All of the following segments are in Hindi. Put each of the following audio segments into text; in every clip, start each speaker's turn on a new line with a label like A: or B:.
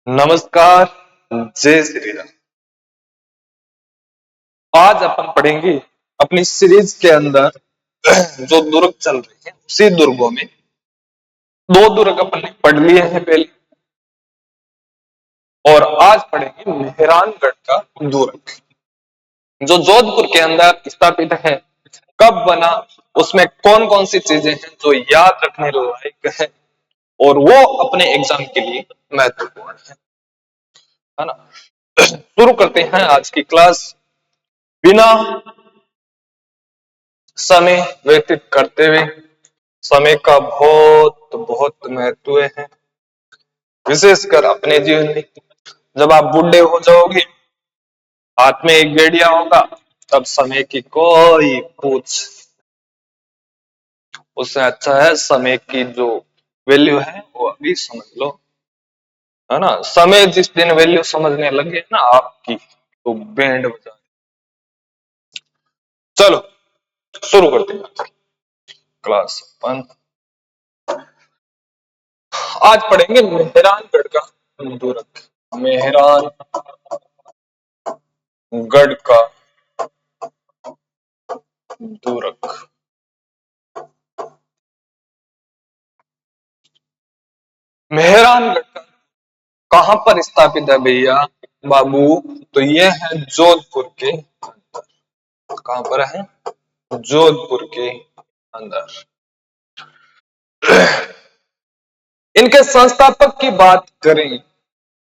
A: नमस्कार। जय श्री राम। आज अपन पढ़ेंगे अपनी सीरीज के अंदर जो दुर्ग चल रहे हैं उसी दुर्गों में दो दुर्ग अपन ने पढ़ लिए हैं पहले, और आज पढ़ेंगे मेहरानगढ़ का दुर्ग जो जोधपुर के अंदर स्थापित है। कब बना, उसमें कौन कौन सी चीजें हैं जो याद रखने लायक है और वो अपने एग्जाम के लिए महत्वपूर्ण है ना। शुरू करते हैं आज की क्लास बिना समय व्यतीत करते हुए। समय का बहुत बहुत महत्व है, विशेषकर अपने जीवन में। जब आप बूढ़े हो जाओगे, हाथ में एक बेड़िया होगा, तब समय की कोई पूछ। उससे अच्छा है समय की जो वैल्यू है वो अभी समझ लो, है ना। समय जिस दिन वैल्यू समझने लगे ना आपकी, तो बैंड बजा। चलो शुरू करते हैं क्लास अपन। आज पढ़ेंगे मेहरानगढ़ का दुर्ग। मेहरानगढ़ का दुर्ग मेहरानगढ़ का कहां पर स्थापित है भैया बाबू? तो ये है जोधपुर के अंदर। कहां पर है? जोधपुर के अंदर। इनके संस्थापक की बात करें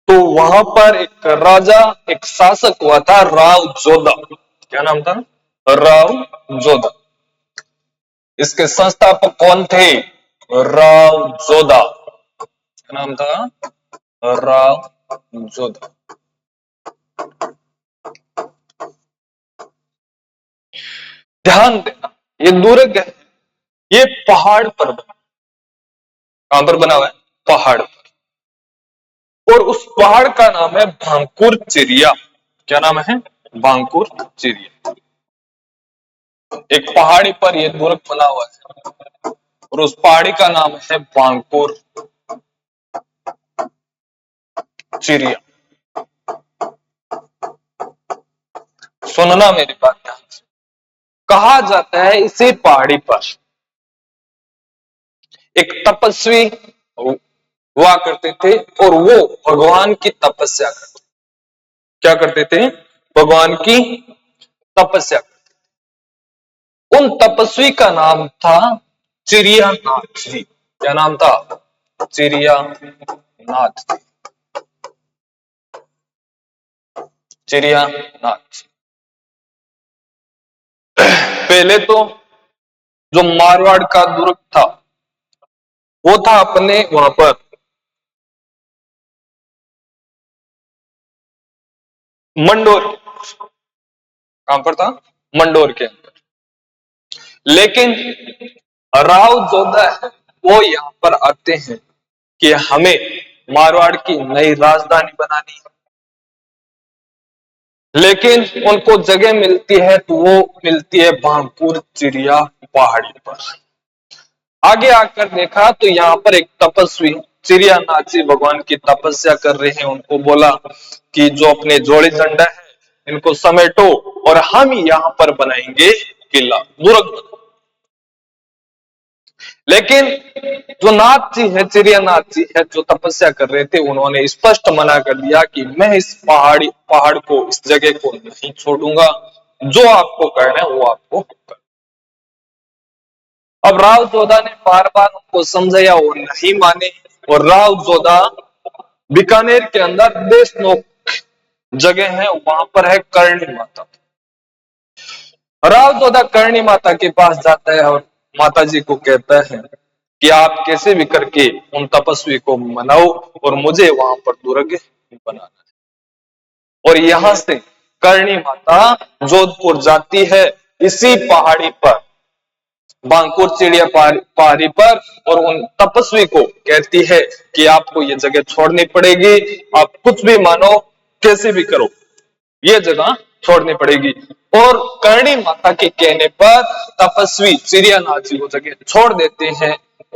A: तो वहां पर एक राजा, एक शासक हुआ था, राव जोधा। क्या नाम था? राव जोधा। इसके संस्थापक कौन थे? राव जोधा। क्या नाम था? राव जोधा। ध्यान देना, ये दुर्ग है, ये पहाड़ पर बना। कहां पर बना हुआ है? पहाड़ पर। और उस पहाड़ का नाम है भांकुर चिरिया। क्या नाम है? भांकुर चिरिया। एक पहाड़ी पर यह दुर्ग बना हुआ है और उस पहाड़ी का नाम है भांकुर चिरिया। सुनना मेरी बात ध्यान से। कहा जाता है इसी पहाड़ी पर एक तपस्वी हुआ करते थे और वो भगवान की तपस्या करते। क्या करते थे? भगवान की तपस्या करते। उन तपस्वी का नाम था चिरियानाथ जी। क्या नाम था? चिरियानाथ जी। चिरियानाथ जी। पहले तो जो मारवाड़ का दुर्ग था वो था अपने वहां पर मंडोर। कहां पर था? मंडोर के अंदर। लेकिन राव जोधा है वो यहां पर आते हैं कि हमें मारवाड़ की नई राजधानी बनानी है। लेकिन उनको जगह मिलती है तो वो मिलती है भांकुर चिरिया पहाड़ी पर। आगे आकर देखा तो यहाँ पर एक तपस्वी चिरियानाथ जी भगवान की तपस्या कर रहे हैं। उनको बोला कि जो अपने जोड़े झंडा है इनको समेटो और हम यहाँ पर बनाएंगे किला, दुर्ग। लेकिन जो नाथ जी है, चिरियानाथ जी है, जो तपस्या कर रहे थे, उन्होंने स्पष्ट मना कर दिया कि मैं इस पहाड़ को, इस जगह को नहीं छोड़ूंगा। जो आपको करना है वो आपको करना। अब राव जोधा ने बार बार उनको समझाया, वो नहीं माने। और राव जोधा बीकानेर के अंदर देशनोक जगह है, वहां पर है करणी माता। राव जोधा करणी माता के पास जाता है और माता जी को कहता है कि आप कैसे भी करके उन तपस्वी को मनाओ और मुझे वहां पर दुर्ग बनाना है। और यहां से करणी माता जोधपुर जाती है इसी पहाड़ी पर, बांकुर चिड़िया पहाड़ी पर, और उन तपस्वी को कहती है कि आपको ये जगह छोड़नी पड़ेगी। आप कुछ भी मानो, कैसे भी करो, ये जगह छोड़नी पड़ेगी। और करणी माता के कहने पर तपस्वी चिरियानाथ जी वो जगह छोड़ देते हैं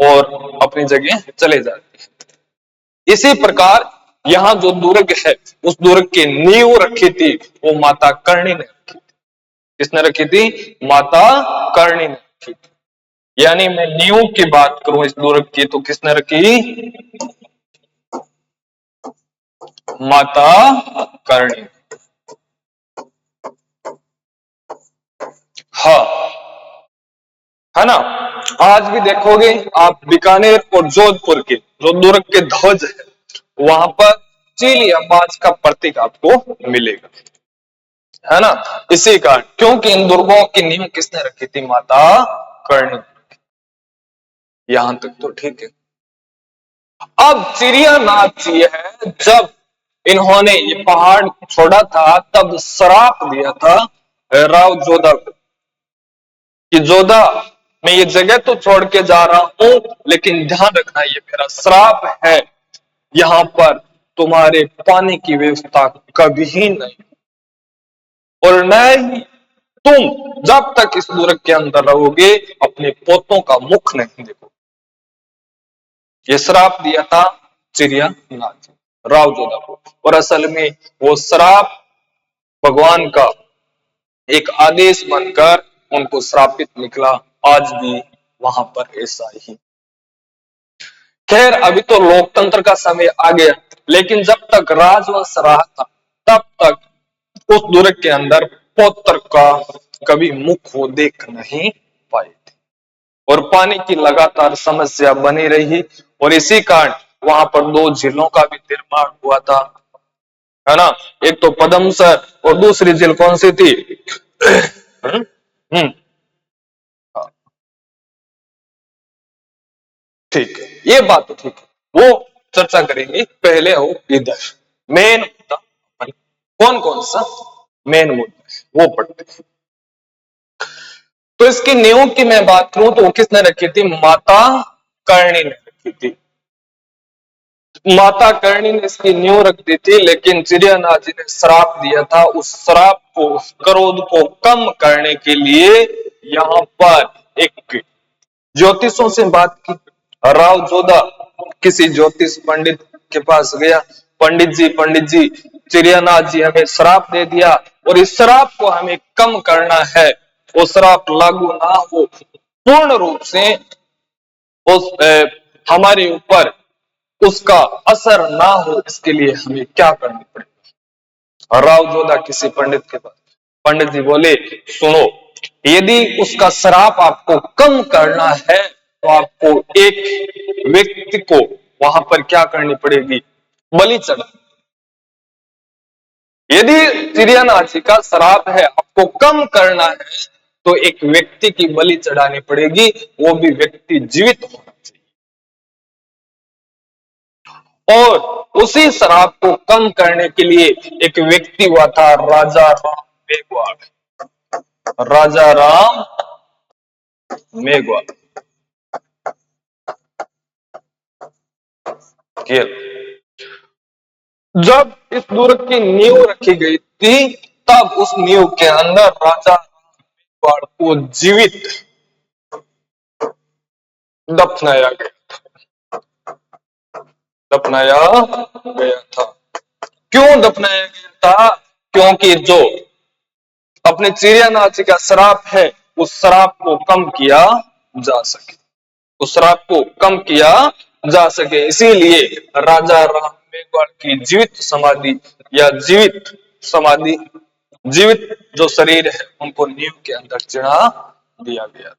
A: और अपनी जगह चले जाते हैं। इसी प्रकार यहाँ जो दुर्ग है उस दुर्ग की नींव रखी थी वो माता कर्णी ने रखी थी। किसने रखी थी? माता कर्णी ने रखी थी। यानी मैं नींव की बात करूं इस दुर्ग की तो किसने रखी? माता कर्णी। हाँ, है ना। आज भी देखोगे आप बीकानेर और जोधपुर के जो दुर्ग के ध्वज है वहां पर चील या बाज का प्रतीक आपको मिलेगा, है ना। इसी कारण, क्योंकि इन दुर्गों की नींव किसने रखी थी? माता कर्णी। यहां तक तो ठीक है। अब चिड़ियानाथ जी है, जब इन्होंने ये पहाड़ छोड़ा था तब श्राप दिया था राव जोधा को कि जोधा मैं ये जगह तो छोड़ के जा रहा हूं लेकिन ध्यान रखना ये मेरा श्राप है, यहां पर तुम्हारे पानी की व्यवस्था कभी ही नहीं और न ही तुम जब तक इस दुर्ग के अंदर रहोगे अपने पोतों का मुख नहीं देखो। ये श्राप दिया था चिड़ियानाथ राव जोधा को और असल में वो श्राप भगवान का एक आदेश बनकर उनको श्रापित निकला। आज भी वहां पर ऐसा ही। खैर अभी तो लोकतंत्र का समय आ गया, लेकिन जब तक राजवंश रहा था तब तक उस दुर्ग के अंदर पौत्र का कभी मुख वो देख नहीं पाए थे और पानी की लगातार समस्या बनी रही और इसी कारण वहां पर दो झीलों का भी निर्माण हुआ था, है ना। एक तो पदमसर और दूसरी झील कौन सी थी? हम्म, हाँ, ठीक है, ये बात तो ठीक है, वो चर्चा करेंगे। पहले हो इधर मेन मुद्दा, कौन कौन सा मेन मुद्दा वो पढ़ते हैं। तो इसकी नींव की मैं बात करूं तो किसने रखी थी? माता कर्णी ने रखी थी। माता कर्णी ने इसकी नींव रख दी थी, लेकिन चिड़ियानाथ जी ने श्राप दिया था। उस श्राप को, उस क्रोध को कम करने के लिए यहाँ पर एक ज्योतिषों से बात की। राव जोधा किसी ज्योतिष पंडित के पास गया। पंडित जी चिड़ियानाथ जी हमें श्राप दे दिया और इस श्राप को हमें कम करना है, वो श्राप लागू ना हो, पूर्ण रूप से उस हमारे ऊपर उसका असर ना हो, इसके लिए हमें क्या करना पड़ेगा? राव जोधा किसी पंडित के पास। पंडित जी बोले सुनो, यदि उसका श्राप आपको कम करना है तो आपको एक व्यक्ति को वहां पर क्या करनी पड़ेगी? बलि चढ़ा। यदि चिड़ियानाथ जी का श्राप है आपको कम करना है तो एक व्यक्ति की बलि चढ़ानी पड़ेगी, वो भी व्यक्ति जीवित होना चाहिए। और उसी श्राप को कम करने के लिए एक व्यक्ति हुआ था राजा राम मेघवाल। राजा राम मेघवाल जब इस दुर्ग की नींव रखी गई थी तब उस नींव के अंदर राजा मेघवाल को जीवित दफनाया गया, दफनाया गया था। क्यों दफनाया गया था? क्योंकि जो अपने चिड़ियानाथ जी का श्राप है उस श्राप को कम किया जा सके, उस श्राप को कम किया जा सके, इसीलिए राजा राम मेघवाल की जीवित समाधि या जीवित समाधि, जीवित जो शरीर है उनको नींव के अंदर चिढ़ा दिया गया।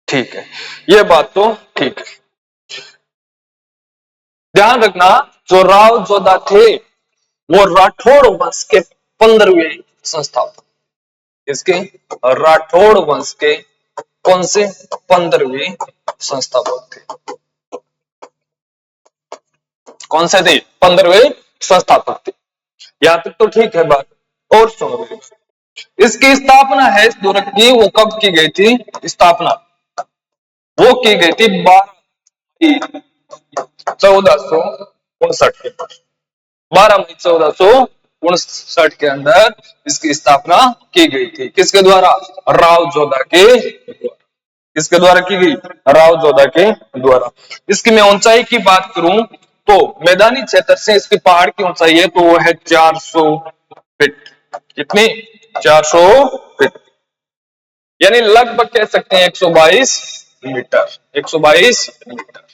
A: ठीक है, ये बात तो ठीक है। ध्यान रखना, जो राव जोधा थे वो राठौड़ वंश के 15वें संस्थापक। इसके राठौड़ वंश के कौन से 15वें संस्थापक थे? कौन से थे? 15वें संस्थापक थे। यहां तक तो ठीक है बात। और सुनो, इसकी स्थापना है इस दुर्ग की, वो कब की गई थी? स्थापना वो की गई थी 12/1459 के, 12/1459 के अंदर इसकी स्थापना की गई थी। किसके द्वारा? राव जोधा के द्वारा। किसके द्वारा की गई? राव जोधा के द्वारा। इसकी मैं ऊंचाई की बात करूं तो मैदानी क्षेत्र से इसकी पहाड़ की ऊंचाई है तो वो है 400 फीट। कितनी? 400 फीट, यानी लगभग कह सकते हैं 122 मीटर। 122 मीटर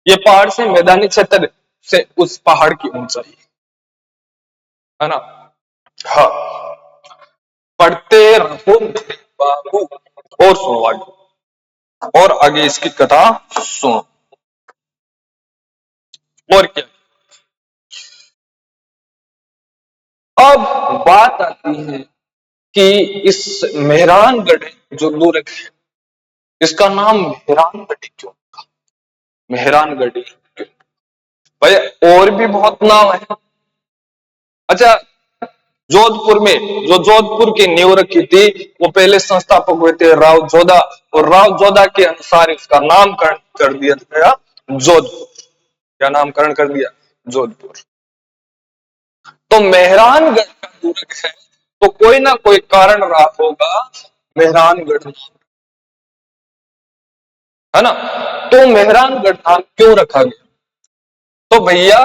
A: ये पहाड़ से मैदानी क्षेत्र से उस पहाड़ की ऊंचाई है ना। हाँ, पढ़ते रहो मेरे बाबू। और सुनो आगे, और आगे इसकी कथा सुनो। और क्या, अब बात आती है कि इस मेहरानगढ़ जो दूर है, इसका नाम मेहरानगढ़ क्यों? मेहरानगढ़ क्यों? भाई और भी बहुत नाम है। अच्छा, जोधपुर में जो जोधपुर की नींव रखी थी वो पहले संस्थापक हुए थे राव जोधा, और राव जोधा के अनुसार इसका नामकरण कर दिया गया जोधपुर। क्या नामकरण कर दिया? जोधपुर। तो मेहरानगढ़ का दूरक है तो कोई ना कोई कारण रहा होगा मेहरानगढ़ नाम, है ना। तो मेहरानगढ़ नाम क्यों रखा गया? तो भैया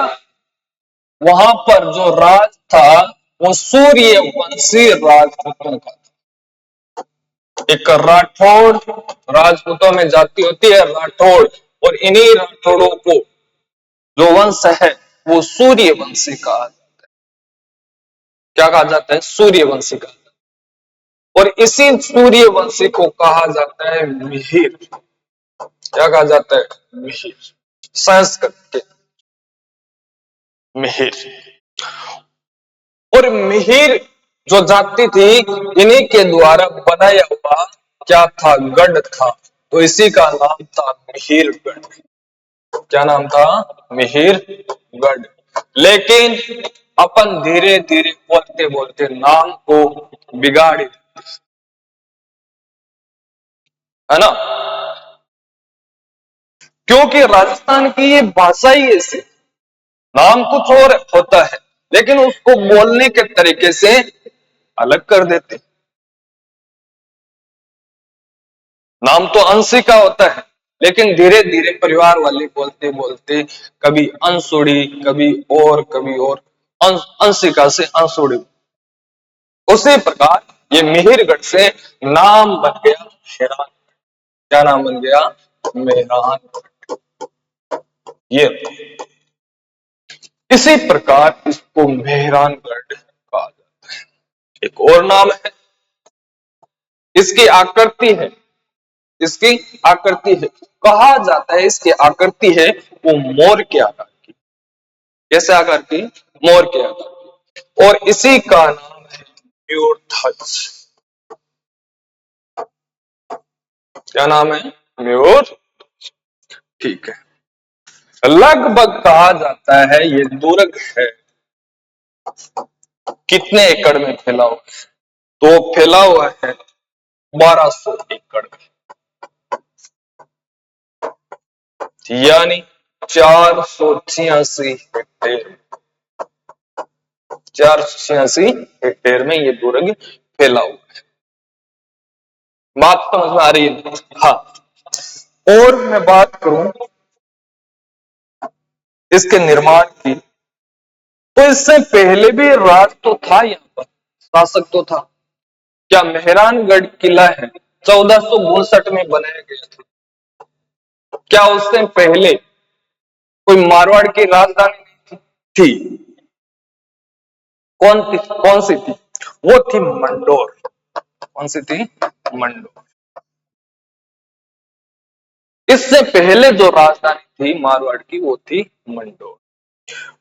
A: वहां पर जो राज था वो सूर्यवंशी राजपूतों का था। एक राठौड़, राजपूतों में जाति होती है राठौड़, और इन्हीं राठौड़ों को जो वंश है वो सूर्यवंशी कहा जाता है। क्या कहा जाता है? सूर्यवंशी कहा जाता है। और इसी सूर्यवंशी को कहा जाता है मिहिर। क्या कहा जाता है? मिहिर। संस्कृत के मिहिर। और मिहिर जो जाति थी इन्हीं के द्वारा बनाया हुआ क्या था? गढ़ था। तो इसी का नाम था मिहिरगढ़। क्या नाम था? मिहिरगढ़। लेकिन अपन धीरे धीरे बोलते बोलते नाम को बिगाड़े, है ना। क्योंकि राजस्थान की ये भाषा ही ऐसी, नाम कुछ और होता है लेकिन उसको बोलने के तरीके से अलग कर देते। नाम तो अंशी का होता है लेकिन धीरे धीरे परिवार वाले बोलते बोलते कभी अंसुड़ी, कभी और अंशिका से अंसुड़ी। उसी प्रकार ये मिहिरगढ़ से नाम बन गया मेहरान। क्या नाम बन गया? मेहरान। ये इसी प्रकार इसको मेहरानगढ़ कहा जाता है। एक और नाम है, इसकी आकृति है, इसकी आकृति है, कहा जाता है इसकी आकृति है वो मोर के आकार की। कैसे आकार की? मोर के आकार की। और इसी का नाम है मयूर ध्वज। क्या नाम है? मयूर। ठीक है। लगभग कहा जाता है ये दुर्ग है कितने एकड़ में फैला हुआ है? तो फैला हुआ है 1200 एकड़ में, यानी 486 हेक्टेयर। 486 हेक्टेयर में ये दुर्ग फैला हुआ है। बात समझ में आ रही है? हाँ। और मैं बात करूं इसके निर्माण की, तो इससे पहले भी राज तो था, यहाँ पर शासक तो था। क्या मेहरानगढ़ किला है 1462 में बनाया गया था? क्या उससे पहले कोई मारवाड़ की राजधानी नहीं थी? कौन सी थी? वो थी मंडोर। कौन सी थी? मंडोर। इससे पहले जो राजधानी थी मारवाड़ की वो थी मंडोर।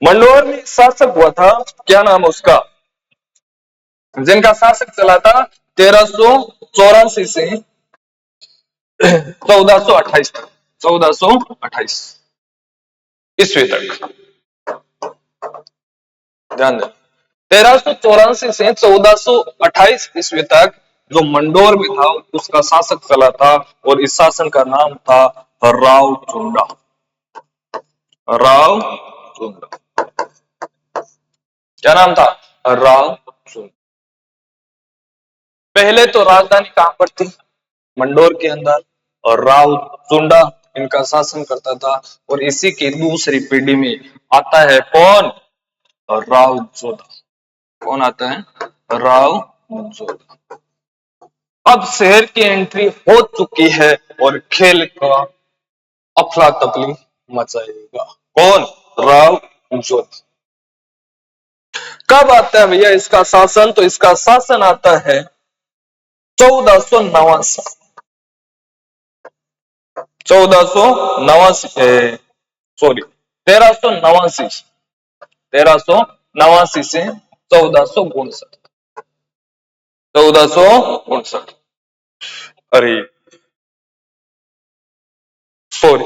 A: मंडोर में शासक हुआ था, क्या नाम उसका, जिनका शासक चला था 1384 से 1428 तक, 1428 ईस्वी तक। ध्यान दें, 1384 से 1428 ईस्वी तक जो मंडोर में था उसका शासक चला था, और इस शासन का नाम था राव चुंडा। राव चुंडा। क्या नाम था? राव चुंडा। पहले तो राजधानी कहां पर थी? मंडोर के अंदर, और राव चुंडा इनका शासन करता था। और इसी की दूसरी पीढ़ी में आता है कौन? राव जोधा। कौन आता है? राव जोधा। अब शहर की एंट्री हो चुकी है और खेल का अफरा तफरी मचाएगा कौन? राव जोधा। कब आता है भैया इसका शासन? तो इसका शासन आता है 1489। 1489, सॉरी 1389, 1389 से 1459। 1459, अरे सॉरी।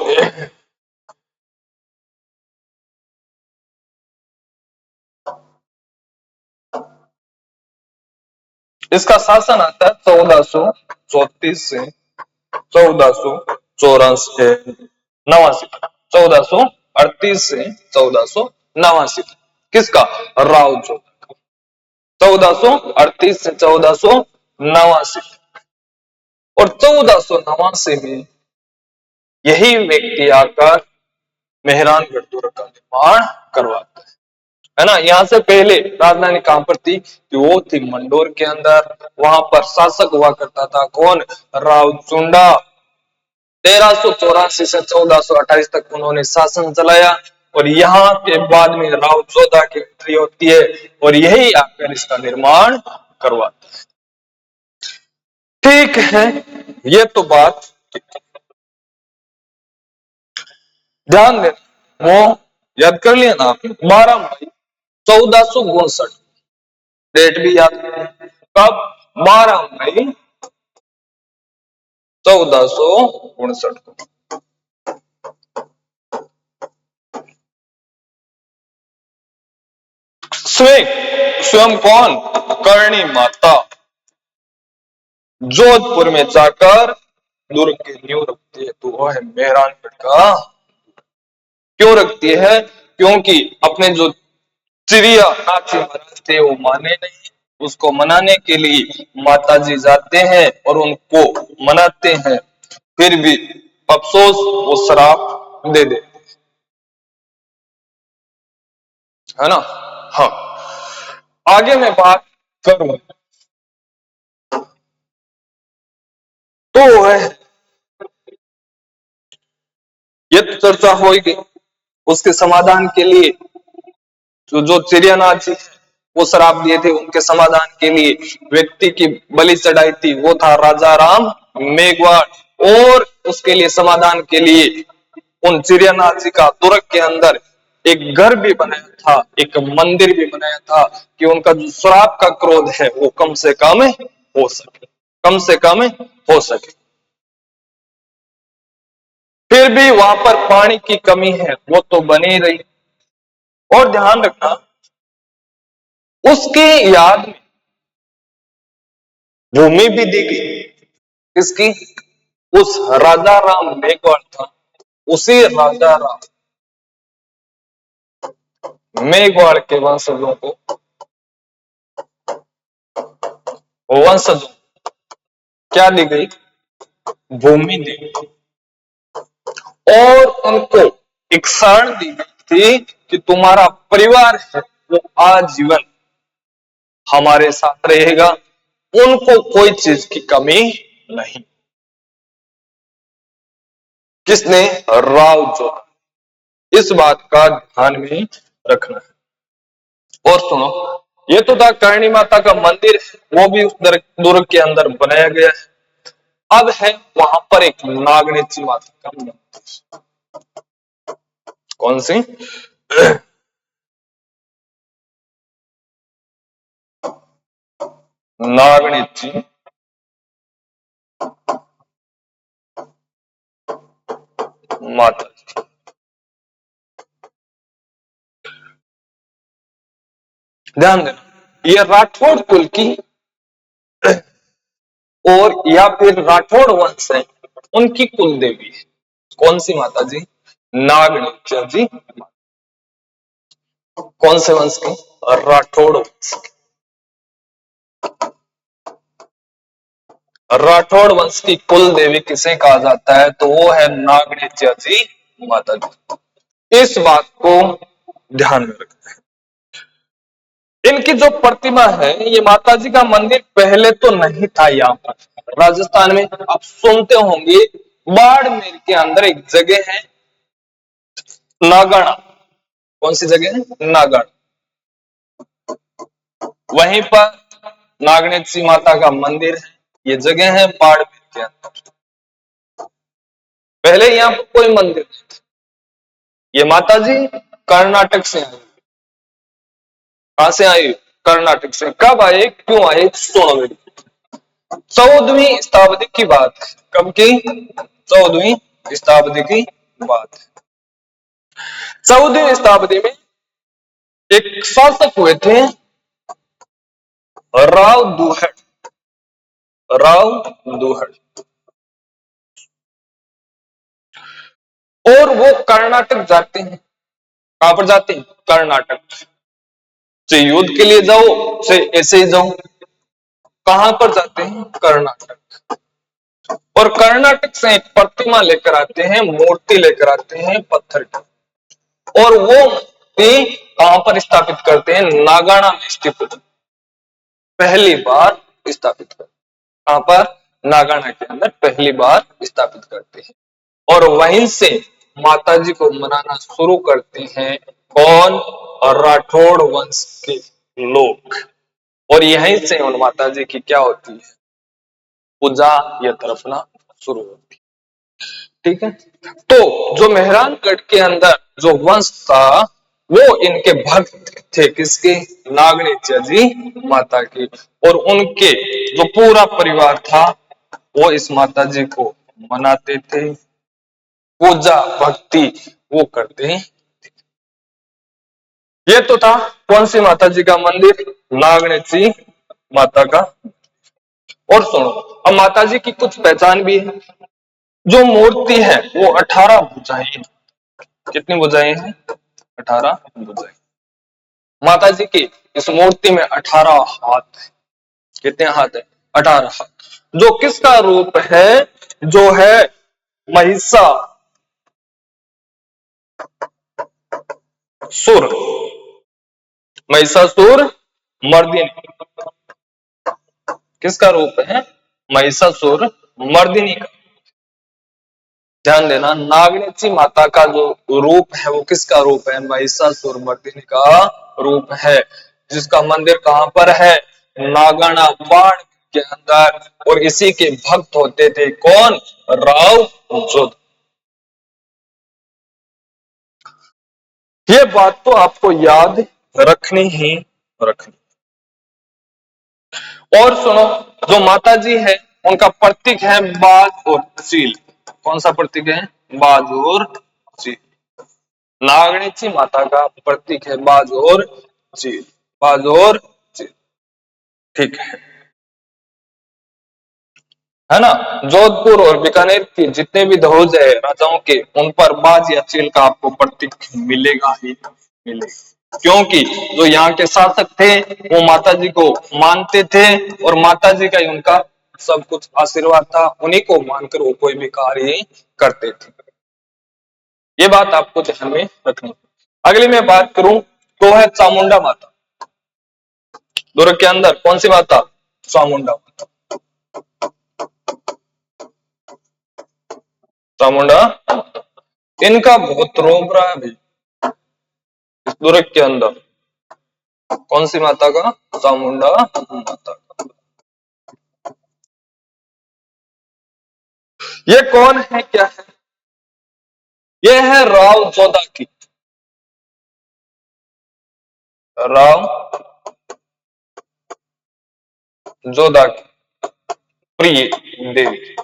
A: इसका शासन आता है 1434 से 1484, 89, 1438 से 1489। किसका? राव जोधा। 1438 से 1489, और 1489 में यही व्यक्ति आकर मेहरानगढ़ दुर्ग का निर्माण करवाता है ना। यहाँ से पहले राजधानी कहां पर थी? कि वो थी मंडोर के अंदर। वहां पर शासक हुआ करता था कौन? राव चुंडा। 1384 से 1428 तक उन्होंने शासन चलाया, और यहाँ के बाद में राव जोधा की एंट्री होती है और यही आकर इसका निर्माण करवाता है। ठीक है, ये तो बात ध्यान देना, वो याद कर लिया ना आपने। 12 मई 1459, डेट भी याद करें। कब? 12 मई 1459 को। स्वयं स्वयं कौन? करणी माता जोधपुर में जाकर दुर्ग की नींव रखती है। तो वो है मेहरानगढ़ का। क्यों रखती है? क्योंकि अपने जो चिड़िया नाची महाराज थे वो माने नहीं। उसको मनाने के लिए माता जी जाते हैं और उनको मनाते हैं, फिर भी अफसोस वो श्राप दे देते, है ना। हाँ, आगे मैं बात करूं तो है, ये तो चर्चा हो ही गई। उसके समाधान के लिए जो चिड़ियानाथ जी वो शराब दिए थे, उनके समाधान के लिए व्यक्ति की बलि चढ़ाई थी, वो था राजा राम मेघवाल। और उसके लिए समाधान के लिए उन चिड़ियानाथ जी का दुर्ग के अंदर एक घर भी बनाया था, एक मंदिर भी बनाया था, कि उनका जो श्राप का क्रोध है वो कम से कम हो सके, कम से कम हो सके। फिर भी वहां पर पानी की कमी है, वो तो बनी रही। और ध्यान रखना, उसकी याद में भूमि भी दी गई। किसकी? उस राजा राम मेघवाल था, उसी राजा राम मेघवाल के वंशजों को, वंशजों क्या दी गई? भूमि दी गई। और उनको एक शरण दी गई थी कि तुम्हारा परिवार है वो आजीवन हमारे साथ रहेगा, उनको कोई चीज की कमी नहीं। किसने? राव जोधा। इस बात का ध्यान में रखना है। और सुनो, ये तो था करणी माता का मंदिर, वो भी उस दुर्ग के अंदर बनाया गया है। अब है वहां पर एक नागनेची माता का मंदिर। कौन सी? नागनेची माता। ध्यान देना, ये राठौड़ कुल की और या फिर राठौड़ वंश है, उनकी कुल देवी है। कौन सी माता जी? नागनेचा जी। कौन से वंश की? राठौड़ वंश की। राठौड़ वंश की कुल देवी किसे कहा जाता है? तो वो है नागनेचा जी माता जी। इस बात को ध्यान में रखना है। इनकी जो प्रतिमा है, ये माता जी का मंदिर पहले तो नहीं था यहाँ पर राजस्थान में। आप सुनते होंगे बाड़मेर के अंदर एक जगह है नागाना। कौन सी जगह है? नागाना। वहीं पर नागनेत्री माता का मंदिर है। ये जगह है बाड़मेर के अंदर। पहले यहाँ पर कोई मंदिर नहीं था। ये माता जी कर्नाटक से आई। कहां से आई? कर्नाटक से। कब आए, क्यों आए, सुनो मेरी। 14वीं शताब्दी की बात है। कब की? 14वीं शताब्दी की बात है। 14वीं शताब्दी में एक शासक हुए थे राव दुहड़। राव दुहड़। और वो कर्नाटक जाते हैं। कहां पर जाते हैं? कर्नाटक। से युद्ध के लिए जाओ, से ऐसे ही जाओ। कहां पर जाते हैं? कर्नाटक। और कर्नाटक से एक प्रतिमा लेकर आते हैं, मूर्ति लेकर आते हैं पत्थर की। और वो मूर्ति कहां पर स्थापित करते हैं? नागाना में स्थित पहली बार स्थापित करते। कहां पर? नागाना के अंदर पहली बार स्थापित करते हैं। और वहीं से माता जी को मनाना शुरू करते हैं कौन? राठौड़ वंश के लोग। और यहीं से उन माता जी की क्या होती है? पूजा या तर्पणा शुरू होती है। ठीक है। तो जो मेहरानगढ़ के अंदर जो वंश था, वो इनके भक्त थे। किसके? नागनेच्या जी माता की। और उनके जो पूरा परिवार था, वो इस माता जी को मनाते थे, पूजा भक्ति वो करते हैं। ये तो था कौन सी माता जी का मंदिर? नागनेत्री माता का। और सुनो, अब माता जी की कुछ पहचान भी है। जो मूर्ति है वो 18 भुजाएं हैं। कितनी भुजाएं हैं? 18 भुजाएं। माता जी की इस मूर्ति में 18 हाथ है। कितने हाथ है? 18 हाथ। जो किसका रूप है? जो है महिषासुर। महिषासुर मर्दिनी किसका रूप है? महिषासुर मर्दिनी का। ध्यान देना, नागनेत्री माता का जो रूप है वो किसका रूप है? महिषासुर मर्दिनी का रूप है। जिसका मंदिर कहां पर है? नागाना बाण के अंदर। और इसी के भक्त होते थे कौन? राव जोध। ये बात तो आपको याद रखनी ही रखनी। और सुनो, जो माता जी है उनका प्रतीक है बाज और चील। कौन सा प्रतीक है? बाज और चील। नागनेत्री माता का प्रतीक है बाज और चील। बाज और चील। ठीक है ना? जोधपुर और बीकानेर की जितने भी ध्वज है राजाओं के, उन पर बाज या चील का आपको प्रतीक मिलेगा ही मिलेगा। क्योंकि जो यहाँ के शासक थे वो माता जी को मानते थे, और माता जी का ही उनका सब कुछ आशीर्वाद था। उन्हीं को मानकर वो कोई भी कार्य करते थे। ये बात आपको ध्यान में रखनी। अगली मैं बात करूं तो है चामुंडा माता। दुर्ग के अंदर कौन सी माता? चामुंडा माता। चामुंडा इनका बहुत रोब रहा है भाई इस दुर्ग के अंदर। कौन सी माता का? चामुंडा माता का। ये कौन है, क्या है? ये है राव जोधा की। राव जोधा की प्रिय देवी।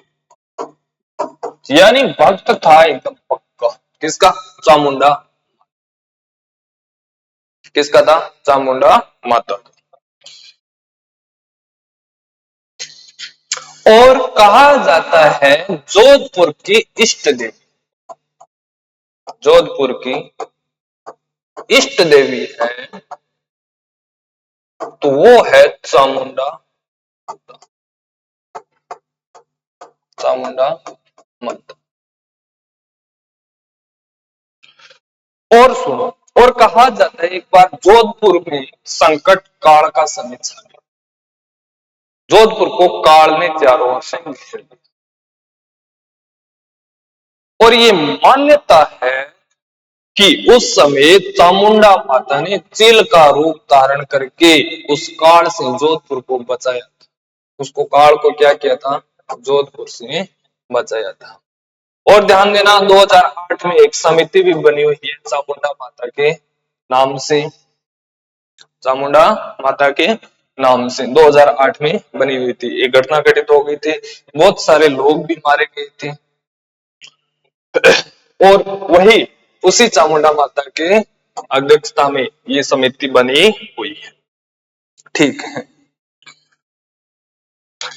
A: यानी भक्त था एकदम पक्का। किसका? चामुंडा। किसका था? चामुंडा माता। और कहा जाता है जोधपुर की इष्ट देवी। जोधपुर की इष्ट देवी है तो वो है चामुंडा। चामुंडा माता। और सुनो, और कहा जाता है एक बार जोधपुर में संकट काल का समय छा गया। जोधपुर को काल ने चारों ओर से घेर लिया। और ये मान्यता है कि उस समय चामुंडा माता ने चील का रूप धारण करके उस काल से जोधपुर को बचाया था। उसको काल को क्या किया था? जोधपुर से बचाया था। और ध्यान देना 2008 में एक समिति भी बनी हुई है चामुंडा माता के नाम से। चामुंडा माता के नाम से 2008 में बनी हुई थी। एक घटना घटित हो गई थी, बहुत सारे लोग भी मारे गए थे। और वही उसी चामुंडा माता के अध्यक्षता में ये समिति बनी हुई है। ठीक है।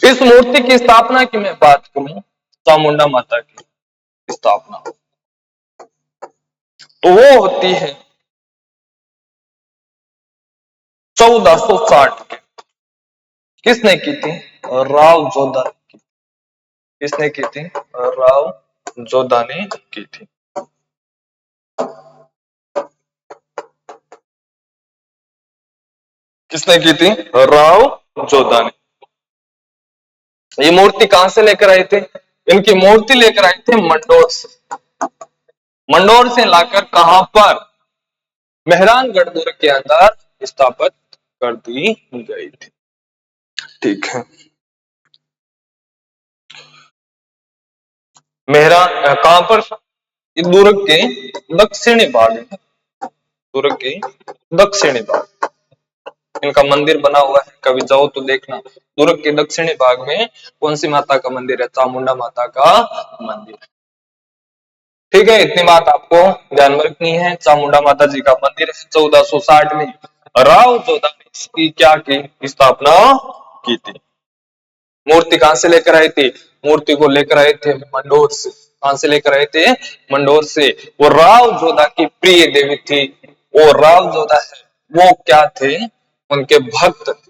A: इस मूर्ति की स्थापना की मैं बात करूं, चामुंडा माता की स्थापना तो वो होती है 1460 के। किसने की थी? राव जोधा ने की। किसने की थी? राव जोधा ने की थी। किसने की थी? राव जोधा ने। ये मूर्ति कहां से लेकर आए थे? इनकी मूर्ति लेकर आए थे मंडोर से। मंडोर से लाकर कहां पर? मेहरानगढ़ दुर्ग के अंदर स्थापित कर दी गई थी। ठीक है। मेहरान कहां पर? दुर्ग के दक्षिणी भाग में। दुर्ग के दक्षिणी भाग इनका मंदिर बना हुआ है। कभी जाओ तो देखना। दुर्ग के दक्षिणी भाग में कौन सी माता का मंदिर है? चामुंडा माता का मंदिर। ठीक है, इतनी बात आपको ध्यान में रखनी है। चामुंडा माता जी का मंदिर है। 1460 में राव जोधा ने इसकी क्या की? स्थापना की थी। मूर्ति कहां से लेकर आए थे? मूर्ति को लेकर आए थे मंडोर से। कहां से लेकर आए थे? मंडोर से। वो राव जोधा की प्रिय देवी थी। वो राव जोधा है, वो क्या थे? उनके भक्त थे।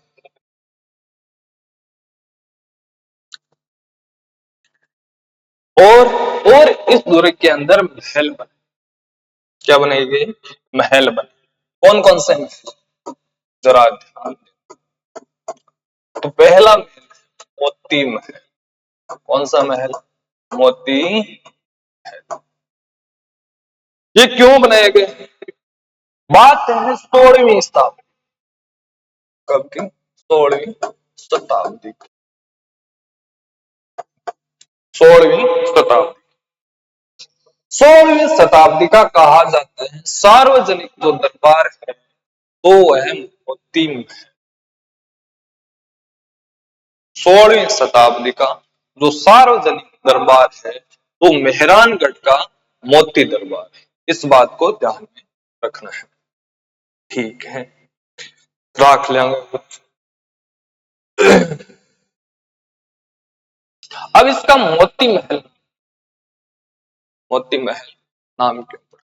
A: और इस दुर्ग के अंदर महल बने। क्या बनाई गई? महल बने। कौन कौन से महल? जरा ध्यान दें। तो पहला महल मोती महल। कौन सा महल? मोती महल। ये क्यों बनाए गए? बात है 16वीं शताब्दी। कब की? 16वीं शताब्दी। 16वीं शताब्दी। 16वीं शताब्दी का कहा जाता है सार्वजनिक जो दरबार है तो वह मोती महल। 16वीं शताब्दी का जो सार्वजनिक दरबार है वो मेहरानगढ़ का मोती दरबार है। इस बात को ध्यान में रखना है। ठीक है, रख लेंगे। अब इसका मोती महल नाम क्यों?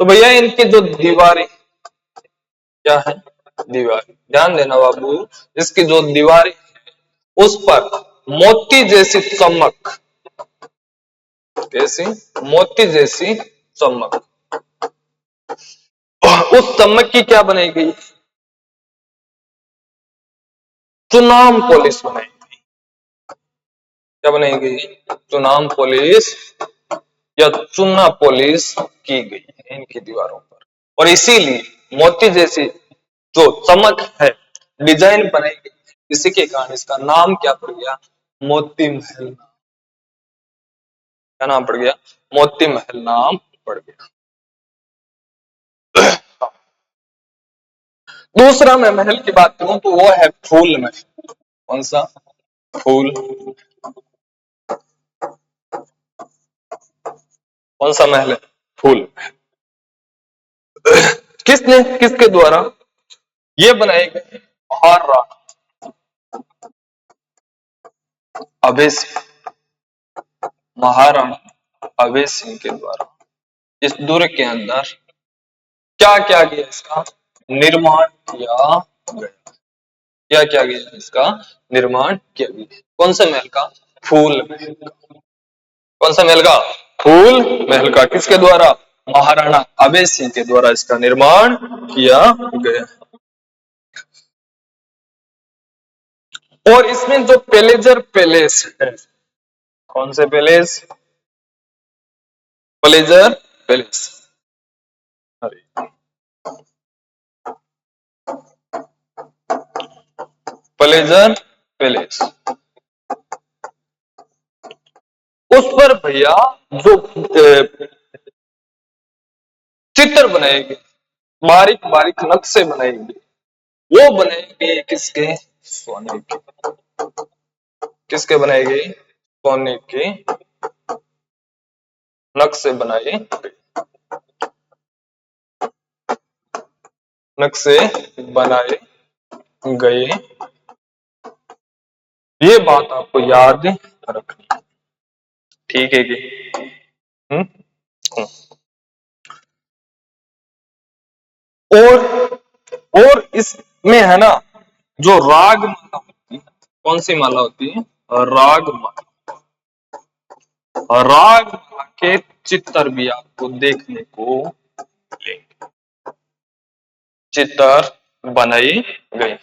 A: तो भैया इनकी जो दीवारें क्या है? दीवारें ध्यान देना बाबू। इसकी जो दीवारें उस पर मोती जैसी चमक, कैसी? मोती जैसी चमक। उस चमक की क्या बनाई गई? चुनाम पॉलिश बनाई गई। क्या बनाई गई? चुनाम पॉलिश या चुना पॉलिश की गई है इनकी दीवारों पर। और इसीलिए मोती जैसी जो चमक है, डिजाइन बनाई गई, इसी के कारण इसका नाम क्या पड़ गया? मोती महल। क्या नाम पड़ गया? मोती महल नाम पड़ गया। दूसरा मैं महल की बात करूं तो वो है फूल महल। कौन सा? फूल। कौन सा महल है? फूल। किसने, किसके द्वारा ये बनाए गए? महाराणा अभय सिंह। महाराणा अभय सिंह के द्वारा इस दुर्ग के अंदर क्या क्या गया? इसका निर्माण किया गया। क्या क्या गया? इसका निर्माण किया गया। कौन सा महल का? फूल महल का। कौन सा महल का? फूल महल का। किसके द्वारा? महाराणा अभय सिंह के द्वारा इसका निर्माण किया गया। और इसमें जो पेलेजर पैलेस है, कौन से palace? Pleasure palace. Pleasure palace, उस पर भैया जो चित्र बनाएंगे, बारीक बारीक नक्शे बनाएंगे, वो बनाएंगे किसके? सोने के। किसके बनाएंगे? सोने के नक्शे बनाए, नक्शे बनाए गए। ये बात आपको याद रखनी, ठीक है कि? हम्म। और इसमें है ना, जो राग माला होती है, कौन सी माला होती है? राग माला। राग माला के चित्र भी आपको देखने को मिलेंगे। चित्र बनाई गई,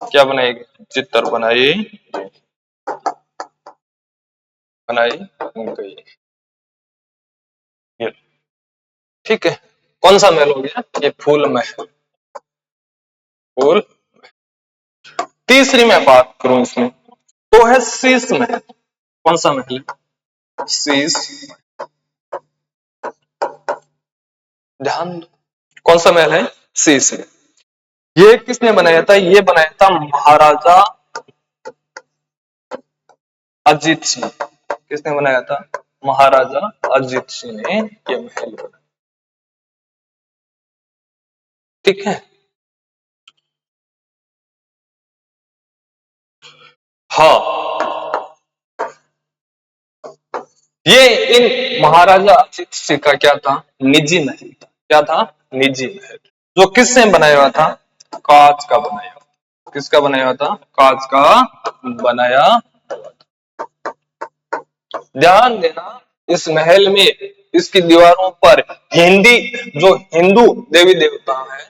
A: क्या बनाई गई? चित्र बनाई गई। ये ठीक है। कौन सा महल हो गया? ये फूल महल। फूल। तीसरी मैं बात करूं इसमें, तो है शीश महल। कौन सा महल? शीश। ध्यान दो, कौन सा महल है? शीश महल। ये किसने बनाया था? ये बनाया था महाराजा अजीत सिंह। किसने बनाया था? महाराजा अजीत सिंह ने ये महल बनाया। ठीक है। हाँ, ये इन महाराजा अजीत सिंह का क्या था? निजी महल था। क्या था? निजी महल। जो किसने बनाया हुआ था? कांच का बनाया हुआ। किसका बनाया हुआ था? कांच का बनाया। ध्यान देना, इस महल में, इसकी दीवारों पर जो हिंदू देवी देवता है,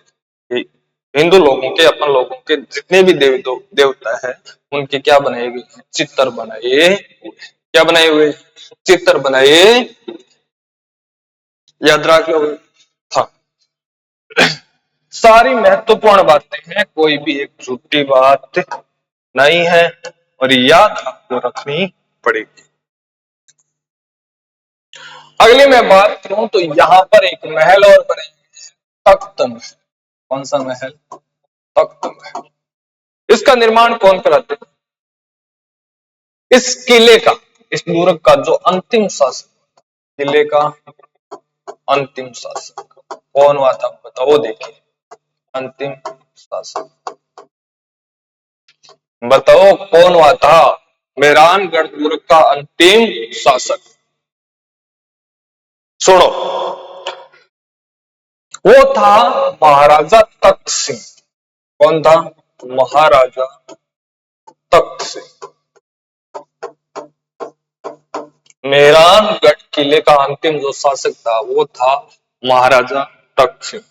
A: हिंदू लोगों के, अपन लोगों के जितने भी देवी देवता है, उनके क्या बनाए गए? चित्र बनाए हुए। क्या बनाए हुए? चित्र बनाए। याद रख लो। हाँ, सारी महत्वपूर्ण बातें हैं, कोई भी एक झूठी बात नहीं है, और याद आपको रखनी पड़ेगी। अगली मैं बात करूं तो यहां पर एक महल और बने, तख्त महल। कौन सा महल? तख्त महल। इसका निर्माण कौन कराते? इस किले का, इस दुर्ग का जो अंतिम शासक, किले का अंतिम शासक कौन हुआ था बताओ? देखिए, अंतिम शासक बताओ कौन हुआ था? मेहरानगढ़ दुर्ग का अंतिम शासक, सुनो, वो था महाराजा तख्त सिंह। कौन था? महाराजा तख्त सिंह। मेहरानगढ़ किले का अंतिम जो शासक था वो था महाराजा तख्त सिंह।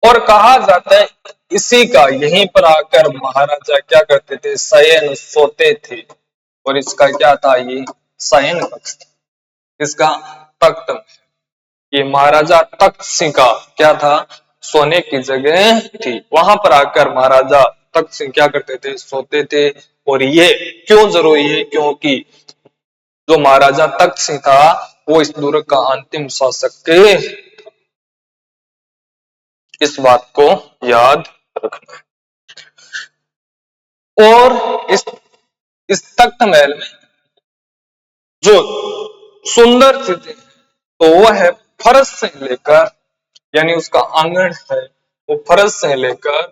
A: और कहा जाता है इसी का, यहीं पर आकर महाराजा क्या करते थे? शयन, सोते थे। और इसका क्या था? ये शयन कक्ष था। इसका तख्त में, ये महाराजा तख्त सिंह का क्या था? सोने की जगह थी। वहां पर आकर महाराजा तख्त सिंह क्या करते थे? सोते थे। और ये क्यों जरूरी है? क्योंकि जो महाराजा तख्त सिंह था वो इस दुर्ग का अंतिम शासक थे। इस बात को याद रखना। और इस तख्त महल में जो सुंदर चीजें हैं, तो वो है फर्श से लेकर, यानी उसका आंगन है, वो फर्श से लेकर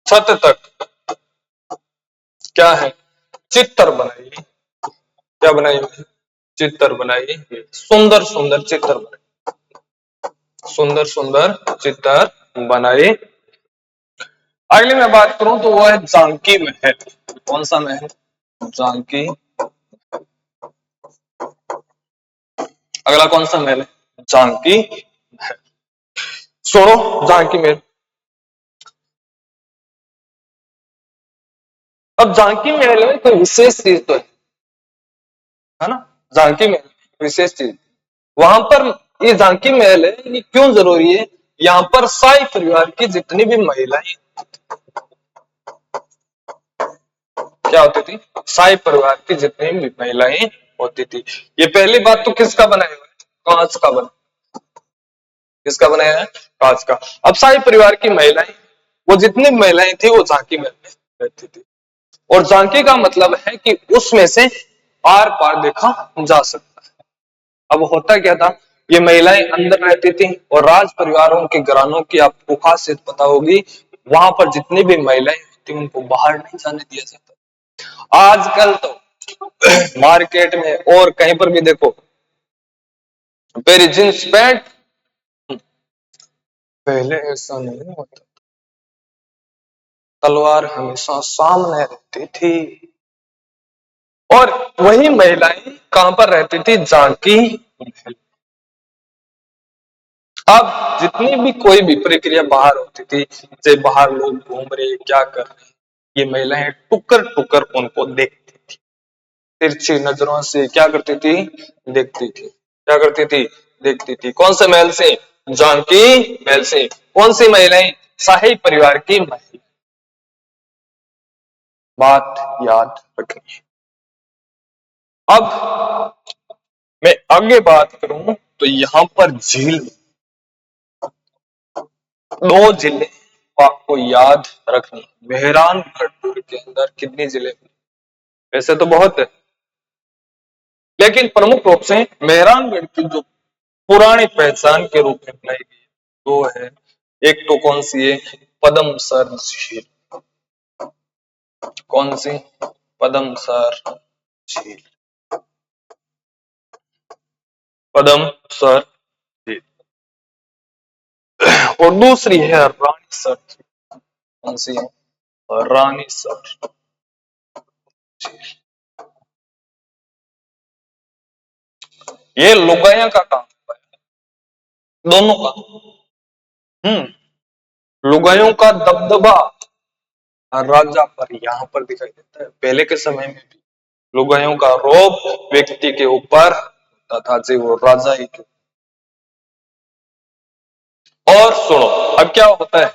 A: छत तक क्या है? चित्र बनाई। क्या बनाई हुई? चित्र बनाई। सुंदर सुंदर चित्र बनाए, सुंदर सुंदर चित्र बनाए। अगली मैं बात करूं तो वो है जानकी महल। कौन सा महल? जानकी। अगला कौन सा महल है? झांकी महल। सुनो झांकी महल। अब झांकी महल में कोई विशेष चीज तो है ना। झांकी महल विशेष चीज, वहां पर ये झांकी महल है, ये क्यों जरूरी है? यहाँ पर शाही परिवार की जितनी भी महिलाएं क्या होती थी, शाही परिवार की जितनी भी महिलाएं होती थी। ये पहली बात तो किसका बनाया हुआ है? कांच का बना। किसका बनाया है? कांच का। अब शाही परिवार की महिलाएं, वो जितनी महिलाएं थी वो झांकी महल में रहती थी। और झांकी का मतलब है कि उसमें से आर पार देखा जा सकता है। अब होता क्या था, ये महिलाएं अंदर रहती थी और राज परिवारों के घरानों की आपको खासियत पता होगी, वहां पर जितनी भी महिलाएं होती उनको बाहर नहीं जाने दिया जाता। आजकल तो मार्केट में और कहीं पर भी देखो, मेरी जींस पैंट, पहले ऐसा नहीं होता, तलवार हमेशा सामने रहती थी। और वही महिलाएं कहां पर रहती थी? झांकी महल। अब जितनी भी कोई भी प्रक्रिया बाहर होती थी, जैसे बाहर लोग घूम रहे क्या कर रहे, ये महिलाएं टुकर टुकर उनको देखती थी, तिरछी नजरों से क्या करती थी? देखती थी। क्या करती थी? देखती थी। कौन से महल से? जानकी महल से। कौन सी महिलाएं? शाही परिवार की महिला। बात याद रखनी। अब मैं आगे बात करूं तो यहां पर झील, दो जिले आपको याद रखनी। मेहरानगढ़ के अंदर कितनी जिले? वैसे तो बहुत है, लेकिन प्रमुख रूप से मेहरानगढ़ की जो पुरानी पहचान के रूप में अपनाई गई वो है, एक तो कौन सी है? पदमसर झील। कौन सी? पदमसर झील। पदमसर झील। और दूसरी है रानीसर। कौन सी है? रानीसर झील। ये लुगाया का काम है, दोनों का। लुगायों का दबदबा राजा पर यहां पर दिखाई देता है। पहले के समय में भी लुगायों का रोब व्यक्ति के ऊपर होता था, जी वो राजा ही क्यों। और सुनो अब क्या होता है,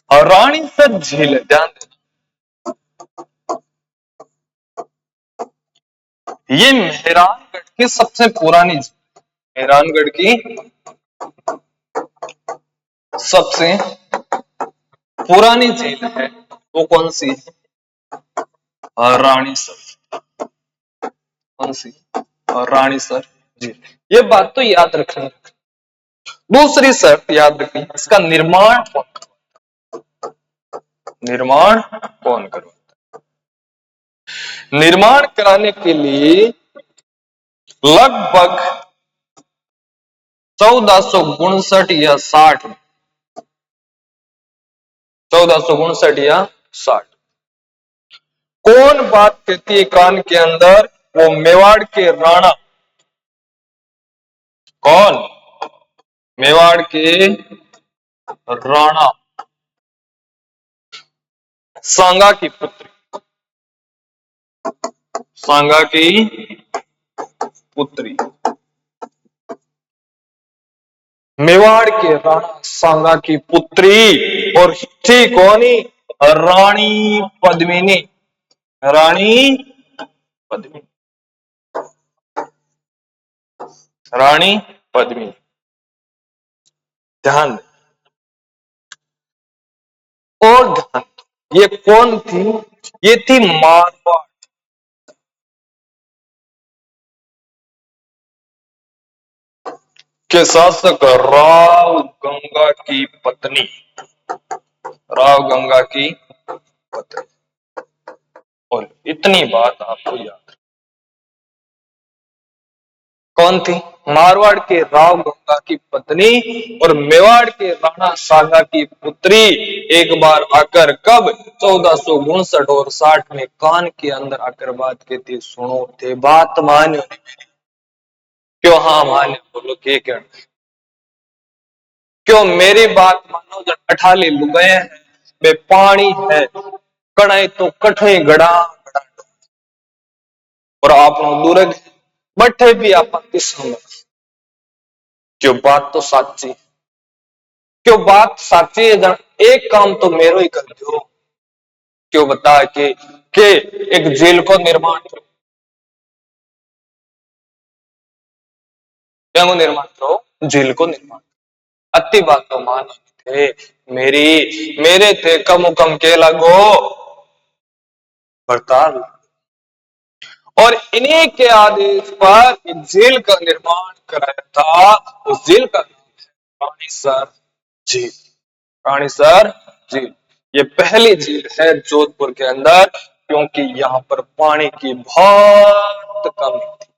A: और रानीसर झील है, ध्यान देना, ये मेहरानगढ़ की सबसे पुरानी झील, मेहरानगढ़ की सबसे पुरानी झील है। वो कौन सी है? रानीसर। कौन सी? रानीसर झील। ये बात तो याद रखनी। दूसरी शर्त याद रखनी, इसका निर्माण कौन निर्माण कौन करवाता? निर्माण कराने के लिए लगभग 1459 या 60, 1459 या 60, कौन बात कहती है कान के अंदर? वो मेवाड़ के राणा, कौन? मेवाड़ के राणा सांगा की पुत्री, सांगा की पुत्री, मेवाड़ के राणा सांगा की पुत्री। और थी कौनी? रानी पद्मिनी। रानी पद्मिनी। रानी पद्मिनी। ध्यान दें। और ध्यान, ये कौन थी? ये थी मारवाड़ के शासक राव गंगा की पत्नी। राव गंगा की पत्नी। और इतनी बात आपको याद, कौन थी? मारवाड़ के राव गंगा की पत्नी और मेवाड़ के राणा सांगा की पुत्री। एक बार आकर कब? 1459 और 60 में कान के अंदर आकर बात कहती, सुनो थे बात मानो क्यों हाँ माने बोलो के कहना है? क्यों मेरी बात मानो जब अठाली लुगाए हैं वे पानी है कणाई तो कठई गड़ा गड़ा और आप दूर बठे भी आप किस्म क्यों बात तो साची क्यों बात साची है जन एक काम तो मेरो ही कर दो क्यों बता के एक जेल को निर्माण करो क्या को निर्माण करो जेल को निर्माण अति बात तो मान थे मेरी मेरे थे कम कम के लगो हड़ताल और इन्हीं के आदेश पर एक जेल का निर्माण कराया था उस जेल का नाम है रानीसर झील रानीसर झील ये पहली झील है जोधपुर के अंदर क्योंकि यहाँ पर पानी की बहुत कमी थी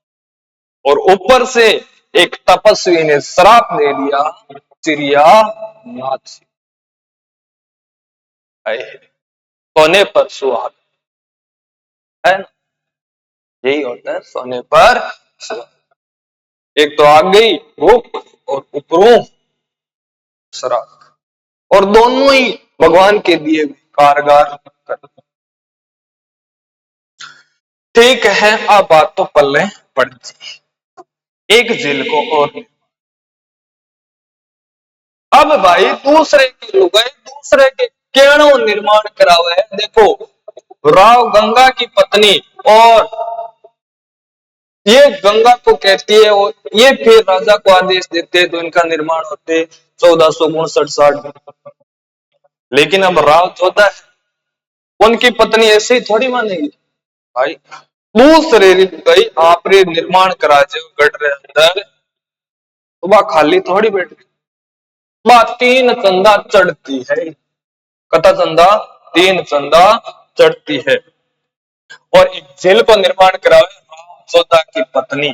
A: और ऊपर से एक तपस्वी ने श्राप दे दिया चिड़िया नाथ सोने पर सुहाग है ना यही होता है सोने पर सुहाग एक तो आ गई भूख और उपरों श्राप और दोनों ही भगवान के दिए कारगर कर ठीक है अब बात तो पल्ले पड़ एक जेल को और अब भाई दूसरे के लुगाई दूसरे के केणों निर्माण करावे है देखो राव गंगा की पत्नी और ये गंगा को कहती है और ये फिर राजा को आदेश देते हैं तो इनका निर्माण होते 1459 में लेकिन अब राव चौदह है उनकी पत्नी ऐसे ही थोड़ी मानेगी भाई दूसरे गई आपरे निर्माण करा जो गढ़ रहे अंदर तो वह खाली थोड़ी बैठ गई वह तीन चंदा चढ़ती है कथा चंदा तीन चंदा चढ़ती है और एक झील को निर्माण करा राम चौदह की पत्नी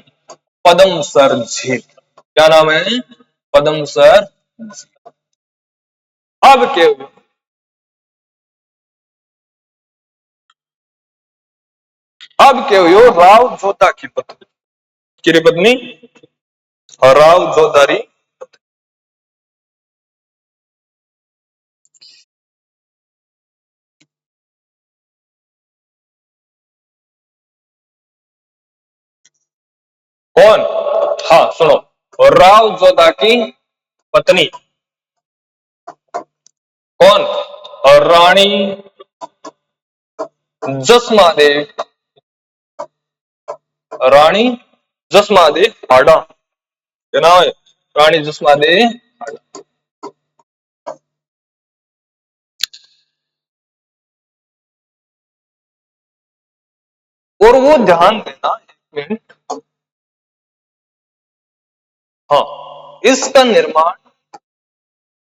A: पद्मसर झील क्या नाम है पद्मसर अब के अब के हुई राव जोधा की पत्नी किरी पत्नी और राव जोधारी कौन हाँ सुनो और राव जोधा की पत्नी कौन और रानी जसमा देव रानी जसमा दे हाडा क्या नाम है रानी जसमा दे और वो ध्यान देना एक मिनट हाँ इसका निर्माण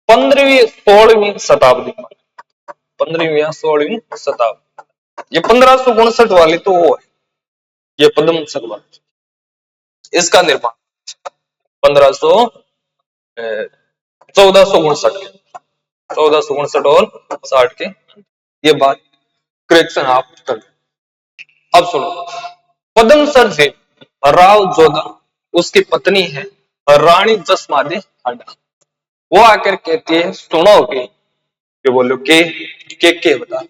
A: 15वीं 16वीं शताब्दी में 15वीं या 16वीं शताब्दी ये 1559 वाली तो वो है ये पद्म वाली इसका निर्माण 1500 1459 के 1459 और 60 के ये बात करेक्शन आप कर अब सुनो पद्म सर से राव जोधा उसकी पत्नी है रानी जसमादे हाडा वो आकर कहती है सुनोगे कि बोलो के बता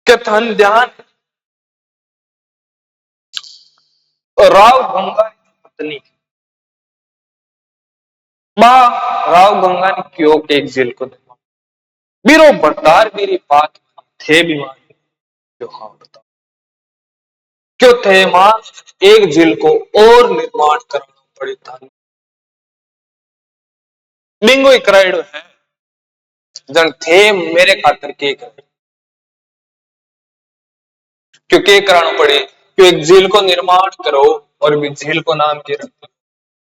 A: कथन ध्यान राव गंगा की पत्नी माँ राव गंगा ने क्यों के एक जेल को देखा बीरो बरदार मेरी बात थे बीमार क्यों हाँ बता क्यों थे माँ एक जेल को और निर्माण करना पड़े था लिंगो कराइडो है जन थे मेरे खातर के करे क्यों के कराना पड़े क्यों एक झील को निर्माण करो और भी झील को नाम के रख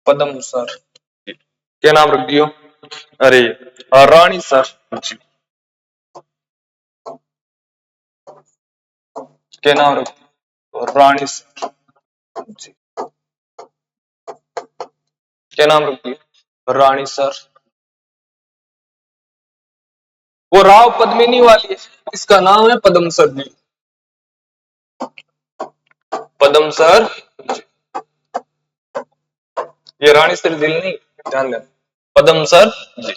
A: पद्म सर क्या नाम रख दियो अरे रानी सर जी क्या नाम रख दियो रानी सर जी क्या नाम रख दियो रानी सर वो राव पद्मिनी वाली है इसका नाम है पद्म सर जी पद्म सर ये रानीसर झील नहीं, ध्यान देना, पदमसर झील।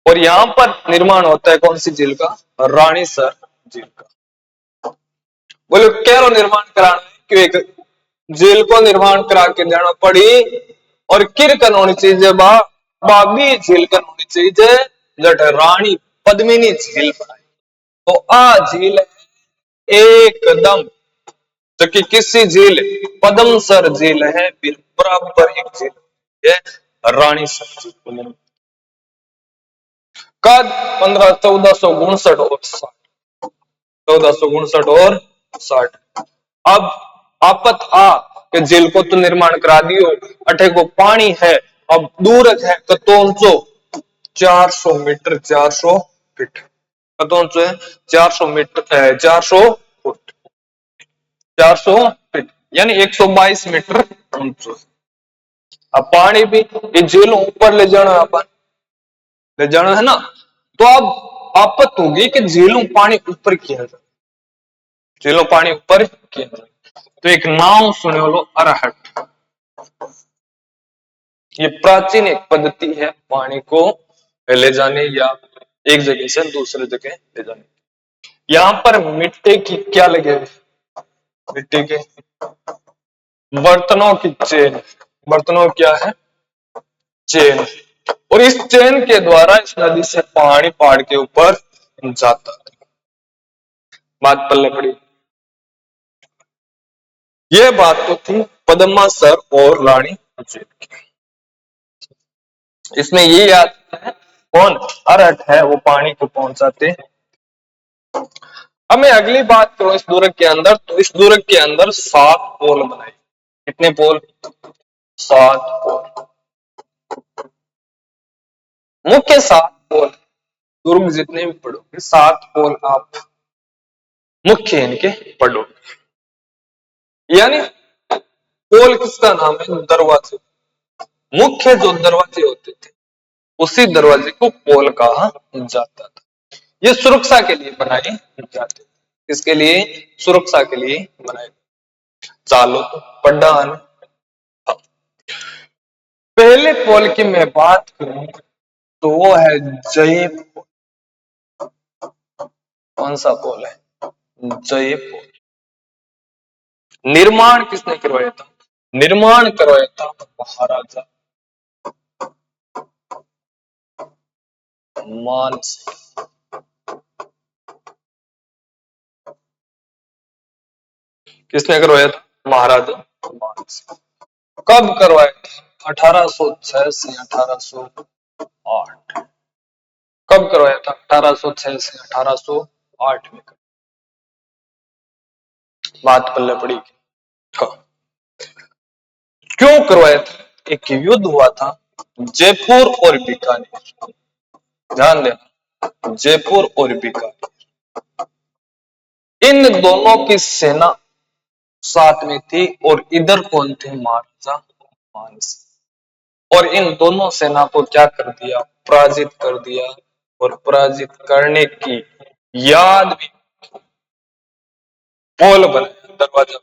A: और यहां पर निर्माण होता है कौन सी झील का? रानीसर झील का। बोले कैरो निर्माण कराना है, क्यों एक झील को निर्माण करा के देना पड़ी, और किर कन होनी चाहिए बाबी झील कन होनी चाहिए, जट रानी पद्मिनी झील बनाई। तो आ झील है एकदम, जबकि किसी झील पदमसर झील है फिर बराबर एक झील है रानीसर झील। कद 1459 और 60, 1459 और 60। अब आपत आ के झील को तो निर्माण करा दियो, अठे को पानी है, अब दूर है कतौंचो 400 मीटर, 400 फीट, कतौंचो है 400 मीटर, 400 फुट, 400 फीट यानी 122 मीटर ऊंचो। अब पानी भी ये झील ऊपर ले जाना, अपन ले जाना है ना, तो अब आपत होगी कि झीलों पानी ऊपर किया जाए, झीलों पानी ऊपर किया जाए। तो एक नाव सुने लो अरहट, ये प्राचीन एक पद्धति है पानी को ले जाने या एक जगह से दूसरे जगह ले जाने। यहां पर मिट्टी की क्या लगे हुए, मिट्टी के बर्तनों की चेन, बर्तनों क्या है चेन, और इस चेन के द्वारा इस नदी से पानी पहाड़ के ऊपर जाता है। बात पल्ले पड़ी। यह बात तो थी पद्मासर और रानी चेन की। इसमें ये याद है कौन अरहट है वो पानी को पहुंचाते। अब मैं अगली बात करूं इस दुर्ग के अंदर, तो इस दुर्ग के अंदर 7 पोल बनाए। कितने पोल? 7 पोल, मुख्य 7 पोल। दुर्ग जितने भी पढ़ोगे 7 पोल आप मुख्य इनके पढ़ोगे। यानी पोल किसका नाम है? दरवाजे। मुख्य जो दरवाजे होते थे उसी दरवाजे को पोल कहा जाता था। ये सुरक्षा के लिए बनाए जाते थे। किसके लिए? सुरक्षा के लिए बनाए। चालो तो पड्डान। पहले पोल की मैं बात करूं तो वो है जय पोल। कौन सा पोल है? जय पोल। निर्माण किसने करवाया था? निर्माण करवाया था महाराजा मानसिंह। किसने करवाया था? महाराजा मानसिंह। कब करवाया था? 1806 से 1808। कब करवाया था? 1806 से 1808 में। बात पल्ले पड़ी। हाँ। क्यों करवाया था? एक युद्ध हुआ था जयपुर और बीकानेर। ध्यान देना, जयपुर और बीकानेर, इन दोनों की सेना साथ में थी, और इधर कौन थे? महाराजा मानसिंह। और इन दोनों सेना को क्या कर दिया? पराजित कर दिया। और पराजित करने की याद में पोल बनाया, दरवाजा।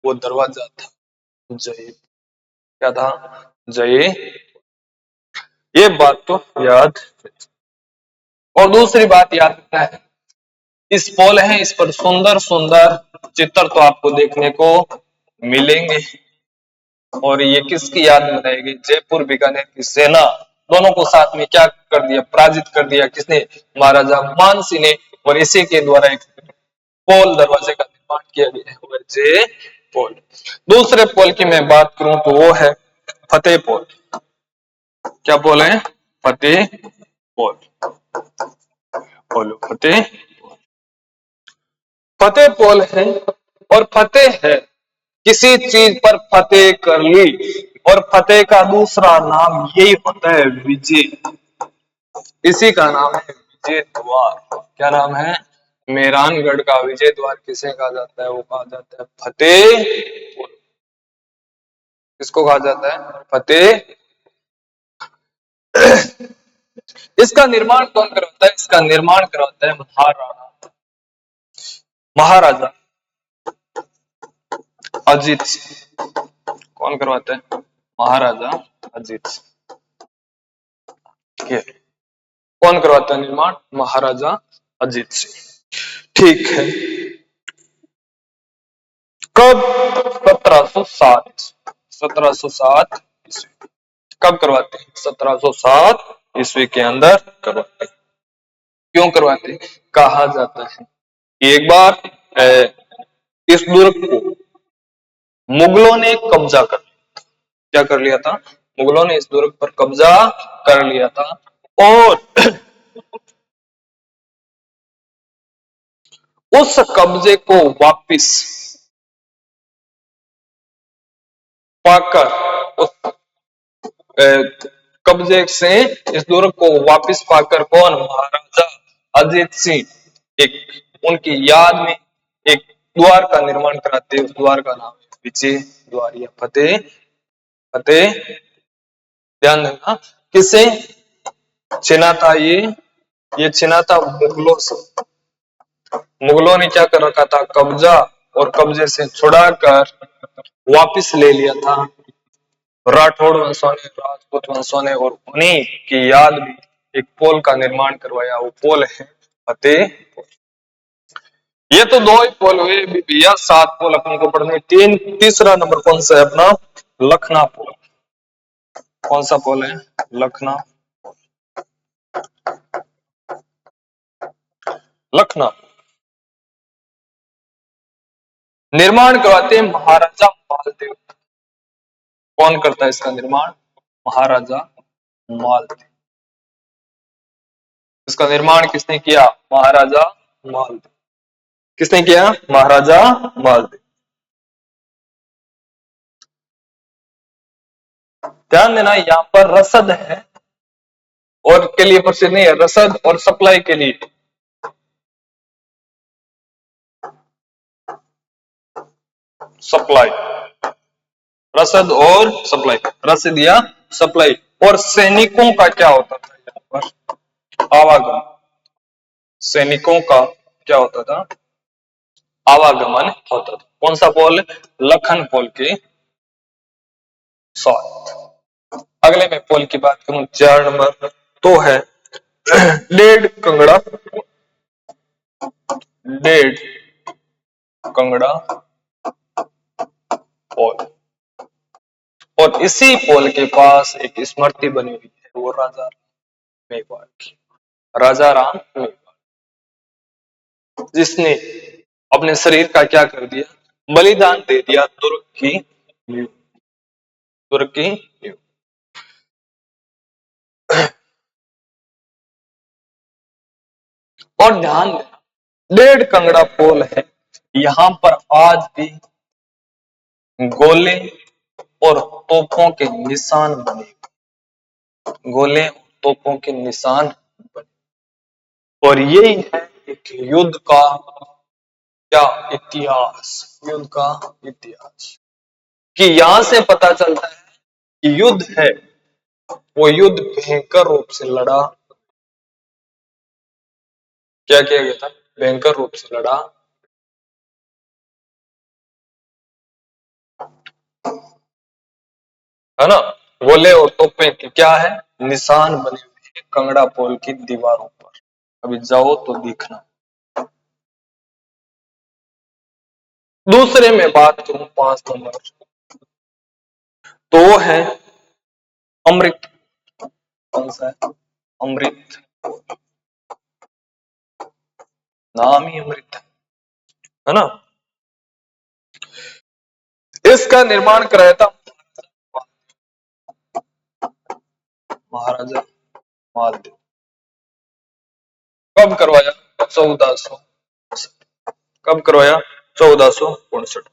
A: वो दरवाजा था जय। क्या था? जय। ये बात तो याद। और दूसरी बात याद रखना है, इस पोल है इस पर सुंदर सुंदर चित्र तो आपको देखने को मिलेंगे। और ये किसकी याद में रहेगी? जयपुर बीकानेर की सेना दोनों को साथ में क्या कर दिया? पराजित कर दिया। किसने? महाराजा मानसिंह ने। और इसी के द्वारा एक पोल दरवाजे का निर्माण किया गया है, जय पोल। दूसरे पोल की मैं बात करूं तो वो है फतेह पोल। क्या पोल है? फतेह पोल। बोलो फतेह। फतेह पोल है, और फतेह है किसी चीज पर फतेह कर ली, और फतेह का दूसरा नाम यही होता है विजय। इसी का नाम है विजय द्वार। क्या नाम है? मेहरानगढ़ का विजय द्वार किसे कहा जाता है? वो कहा जाता है फतेह पोल। किसको कहा जाता है? फतेह। इसका निर्माण कौन करवाता है? इसका निर्माण करवाता है महाराजा अजीत सिंह। कौन करवाते हैं? महाराजा अजीत सिंह। ये कौन करवाता है निर्माण? महाराजा अजीत सिंह। ठीक है। कब? 1707। 1707 ईस्वी। कब करवाते हैं? 1707 ईस्वी के अंदर करवाते हैं। क्यों करवाते हैं? कहा जाता है कि एक बार इस दुर्ग को मुगलों ने कब्जा कर लिया। क्या कर लिया था? मुगलों ने इस दुर्ग पर कब्जा कर लिया था और उस कब्जे को वापिस पाकर, उस कब्जे से इस दुर्ग को वापिस पाकर कौन? महाराजा अजीत सिंह एक उनकी याद में एक द्वार का निर्माण कराते हैं। उस द्वार का नाम है विजय द्वार या फतेह फतेह। ध्यान देना, किसे छिना था ये छिना था मुगलों से। मुगलों ने क्या कर रखा था? कब्जा, और कब्जे से छुड़ाकर वापिस ले लिया था राठौड़ वंशों ने, राजपूत वंशों ने, और उन्हीं की याद में एक पोल का निर्माण करवाया। वो पोल है फतेह। ये तो दो ही पोल हुए भैया, 7 पोल अपने को पढ़ने। तीसरा नंबर कौन सा है अपना? लखना पोल। कौन सा पोल है? लखना। लखना निर्माण करवाते हैं महाराजा मालदेव। कौन करता है इसका निर्माण? महाराजा मालदेव। इसका निर्माण किसने किया? महाराजा मालदेव। किसने किया? महाराजा मालदेव। ध्यान देना, यहां पर रसद है और के लिए प्रसिद्ध नहीं है, रसद और सप्लाई के लिए। सप्लाई, रसद और सप्लाई, रसद या सप्लाई। और सैनिकों का क्या होता था यहाँ पर? आवागमन। सैनिकों का क्या होता था? आवागमन होता था। कौन सा पोल? लखन पोल के साथ। अगले में पोल की बात करूं, 4 नंबर तो है डेढ़ कंगड़ा। डेढ़ कंगड़ा पोल। और इसी पोल के पास एक स्मृति बनी हुई है, वो राजा मेवाड़ की। राजा राम मेवाड़, जिसने अपने शरीर का क्या कर दिया? बलिदान दे दिया दुर्ग की नींव। दुर्ग की नींव। और ध्यान देना, डेढ़ कंगड़ा पोल है। यहां पर आज भी गोले और तोपों के निशान बने। गोले और तोपों के निशान बने। और यही है एक युद्ध का क्या? इतिहास। युद्ध का इतिहास। कि यहां से पता चलता है कि युद्ध है, वो युद्ध भयंकर रूप से लड़ा। क्या किया गया था? भयंकर रूप से लड़ा। है ना? गोले और तोपे के क्या है? निशान बने हुए हैं कंगड़ा पोल की दीवारों पर। अभी जाओ तो दिखना। दूसरे में बात करूं, 5 नंबर तो है अमृत। कौन सा है? अमृत। नाम ही अमृत है ना? इसका निर्माण कराया था महाराजा मालदेव। कब करवाया? 1400। कब करवाया? 1469।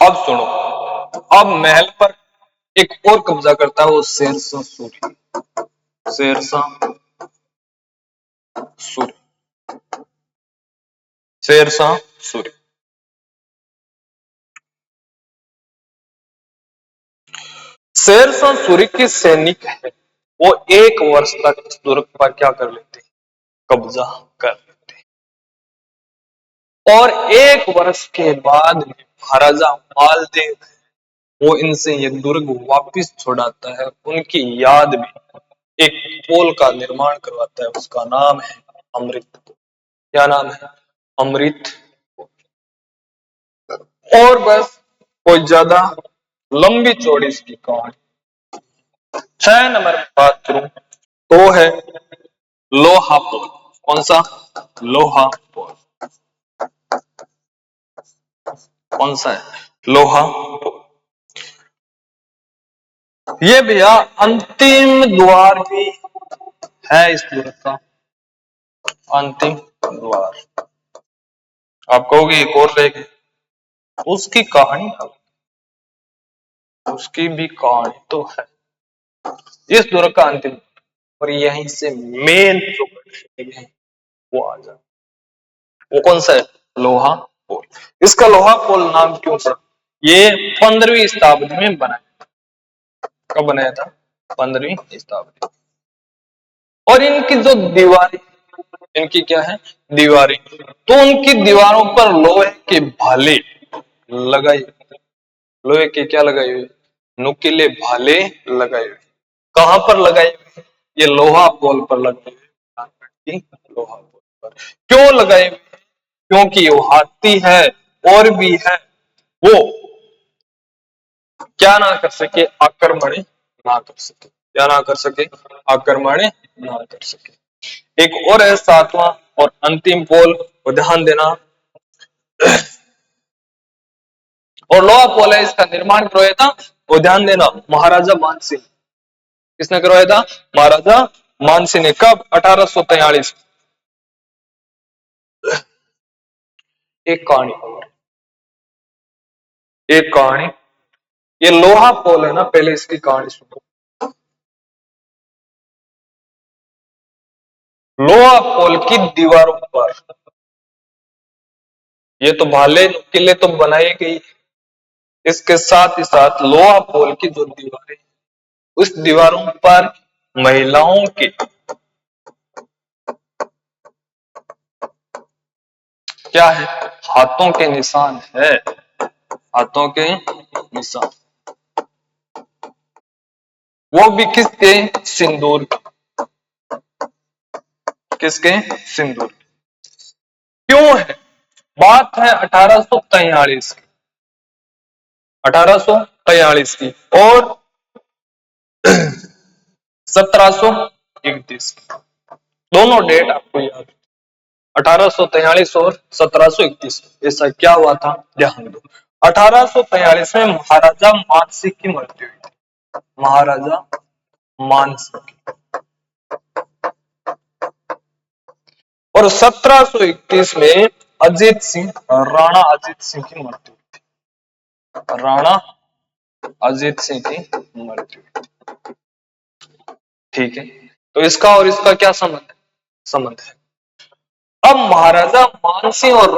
A: अब सुनो, अब महल पर एक और कब्जा करता है, वो शेरशाह सूरी। शेरशाह सूरी। शेरशाह सूरी। शेरशाह सूरी के सैनिक है, वो 1 वर्ष तक इस दुर्ग पर क्या कर लेते? कब्जा कर लेते। और 1 वर्ष के बाद महाराजा मालदेव वो इनसे ये दुर्ग वापिस छुड़ाता है, उनकी याद में एक पोल का निर्माण करवाता है, उसका नाम है अमृत। क्या नाम है? अमृत। और बस कोई ज्यादा लंबी चौड़ी इसकी कहानी। 6 नंबर में बात करूं तो है लोहा पुल। कौन सा? लोहा पुल। कौन सा है? लोहा पुल। ये भैया अंतिम द्वार भी है इस दुर्ग का। अंतिम द्वार। आप कहोगे एक और रह गए, उसकी कहानी अलग, उसकी भी कहानी तो है। इस दुर्ग का अंतिम, और यहीं से मेन जो है वो आ जाए। वो कौन सा है? लोहा पुल। इसका लोहा पुल नाम क्यों पड़ा? ये 15वीं शताब्दी में बनाया। कब बनाया था? 15वीं शताब्दी। और इनकी जो दीवारें, इनकी क्या है? दीवारें। तो उनकी दीवारों पर लोहे के भाले लगाए, लोहे के क्या लगाए हुए? नुकीले भाले लगाए हुए। कहां पर लगाए हुए? ये लोहा पोल पर लगाए हुए। लोहा पोल पर क्यों लगाए हुए? क्योंकि वो हाथी है और भी है, वो क्या ना कर सके? आक्रमण ना कर सके। क्या ना कर सके? आक्रमण ना कर सके। एक और है 7वां और अंतिम पोल, ध्यान देना। और लोहा पोल है, इसका निर्माण करवाया था, वो ध्यान देना, महाराजा मानसिंह। किसने करवाया था? महाराजा मानसिंह ने। कब? 1843। एक कहानी और, एक कहानी। ये लोहा पोल है ना, पहले इसकी कहानी सुनो। लोहा पोल की दीवारों पर ये तो भाले किले तो बनाए गई, इसके साथ ही साथ लोहा पोल की जो दीवारें, उस दीवारों पर महिलाओं के क्या है? हाथों के निशान है। हाथों के निशान। वो भी किसके? सिंदूर के। किसके? सिंदूर। क्यों है? बात है 1843 की। 1843 की और 1731 की। दोनों डेट आपको याद? 1843 और 1731। ऐसा क्या हुआ था? ध्यान दो। 1843 में महाराजा मानसिंह की मृत्यु हुई थी। महाराजा मानसिंह की। और 1731 में अजीत सिंह, राणा अजीत सिंह की मृत्यु हुई थी। राणा अजीत सिंह की मृत्यु हुई थी। ठीक है, तो इसका और इसका क्या संबंध है? संबंध है। अब महाराजा मानसिंह और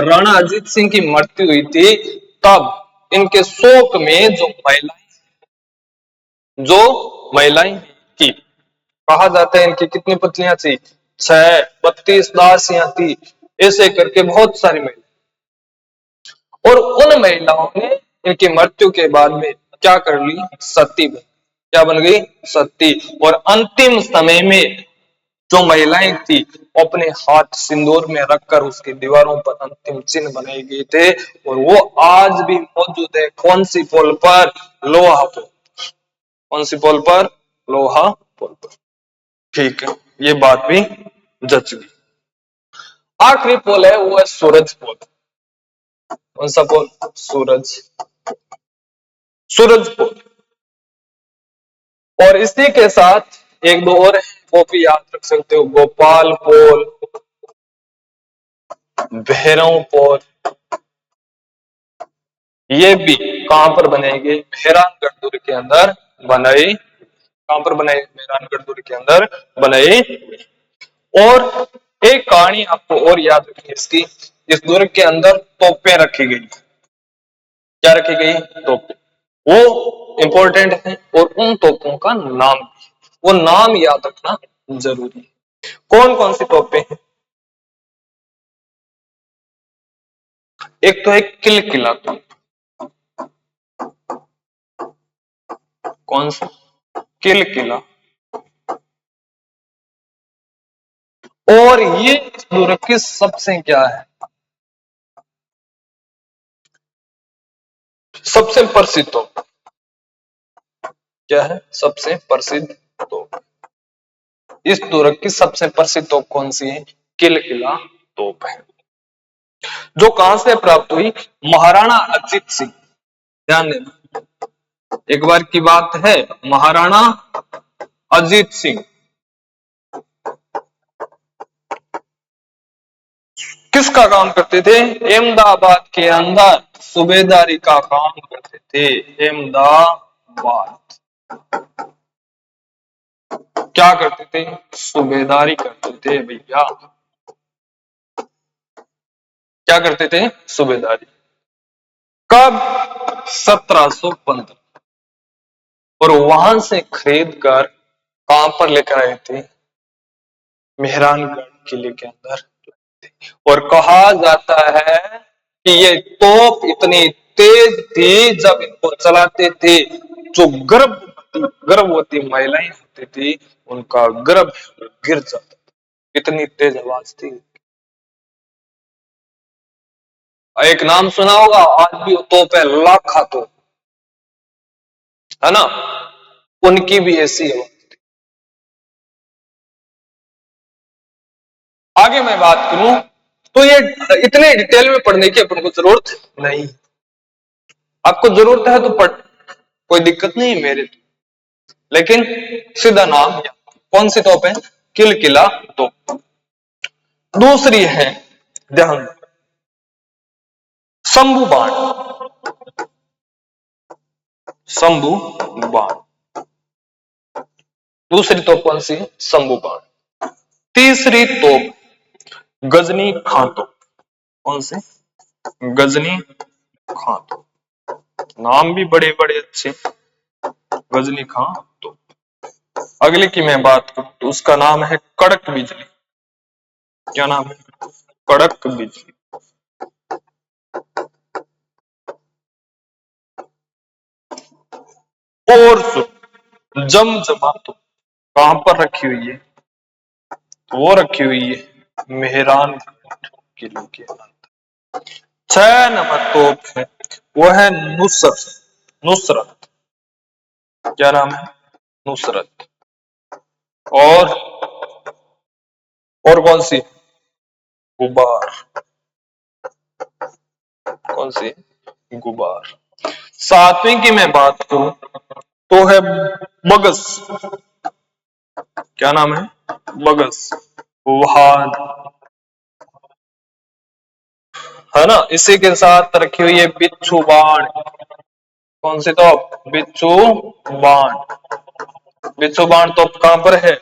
A: राणा अजीत सिंह की मृत्यु हुई थी, तब इनके शोक में जो महिलाएं की, कहा जाता है इनकी कितनी पत्नियां थी? 6, 32 दासियां थी, ऐसे करके बहुत सारी महिलाएं। और उन महिलाओं ने इनकी मृत्यु के बाद में क्या कर ली? सती बन। क्या बन गई? सती। और अंतिम समय में जो महिलाएं थी, अपने हाथ सिंदूर में रखकर उसकी दीवारों पर अंतिम चिन्ह बनाए गए थे, और वो आज भी मौजूद है। कौन सी पोल पर? लोहा पोल। कौन सी पोल पर? लोहा पोल पर। ठीक है, ये बात भी जच गई। आखिरी पोल है, वो है सूरज पोल। कौन सा पोल? सूरज। सूरज पोल। और इसी के साथ एक दो और है, वो भी याद रख सकते हो। गोपाल पोल, भैरव पोल। ये भी कहां पर बनेंगे? मेहरानगढ़ दुर्ग के अंदर बनाई। कहां पर बनाई? मेहरानगढ़ दुर्ग के अंदर बनाई। और एक कहानी आपको और याद रखनी है इसकी। इस दुर्ग के अंदर तोपें रखी गई। क्या रखी गई? तोपें। वो इंपॉर्टेंट है, और उन तोपों का नाम भी, वो नाम याद रखना जरूरी है। कौन कौन सी तोपें हैं? एक तो है किलकिला तोप। कौन सा? किलकिला। और ये इस दुर्ग की सबसे क्या है, सबसे प्रसिद्ध तोप क्या है? सबसे प्रसिद्ध तोप। इस तुर्क की सबसे प्रसिद्ध तोप कौन सी है? किलकिला तोप है, जो कहां से प्राप्त हुई? महाराणा अजीत सिंह। ध्यान देना, एक बार की बात है, महाराणा अजीत सिंह किसका काम करते थे? अहमदाबाद के अंदर सूबेदारी का काम करते थे। अहमदाबाद क्या करते थे? सूबेदारी करते थे भैया। क्या करते थे? सूबेदारी। कब? 1715। और वहां से खरीद कर कहां पर लेकर आए थे? मेहरानगढ़ किले के अंदर। और कहा जाता है कि ये तोप इतनी तेज थी, जब इनको चलाते थे, जो गर्भवती महिलाएं होती थी, उनका गर्भ गिर जाता था, इतनी तेज आवाज थी। एक नाम सुना होगा, आज भी वो तोप है, लाखा तोप, है ना? उनकी भी ऐसी है। आगे मैं बात करूं तो ये इतने डिटेल में पढ़ने की अपन को जरूरत नहीं। आपको जरूरत है तो पढ़, कोई दिक्कत नहीं है मेरे तो। लेकिन सीधा नाम, कौन सी तोप है? किलकिला तोप। दूसरी है, ध्यान, शंभू बाण। शंभू बाण, दूसरी तोप कौन सी है? शंभू बाण। तीसरी तोप गजनी खां तोप। कौन सी? गजनी खां तोप। नाम भी बड़े बड़े अच्छे, गजनी खां तोप। अगले की मैं बात करूं तो उसका नाम है कड़क बिजली। क्या नाम है? कड़क बिजली। और सुन, जमजमा तोप कहां पर रखी हुई है? वो रखी हुई है मेहरान किले के अंदर। 6 नंबर तोप है, वो है नुसरत। नुसरत, क्या नाम है? नुसरत। और कौन सी? गुबार। कौन सी? गुबार। सातवीं की मैं बात करूं तो है बगस। क्या नाम है? बगस। वहाद, है ना? इसी के साथ रखी हुई है बिच्छू बाण। कौन सी तोप? बिच्छू बाण। बिच्छू बाण तोप कहां पर है?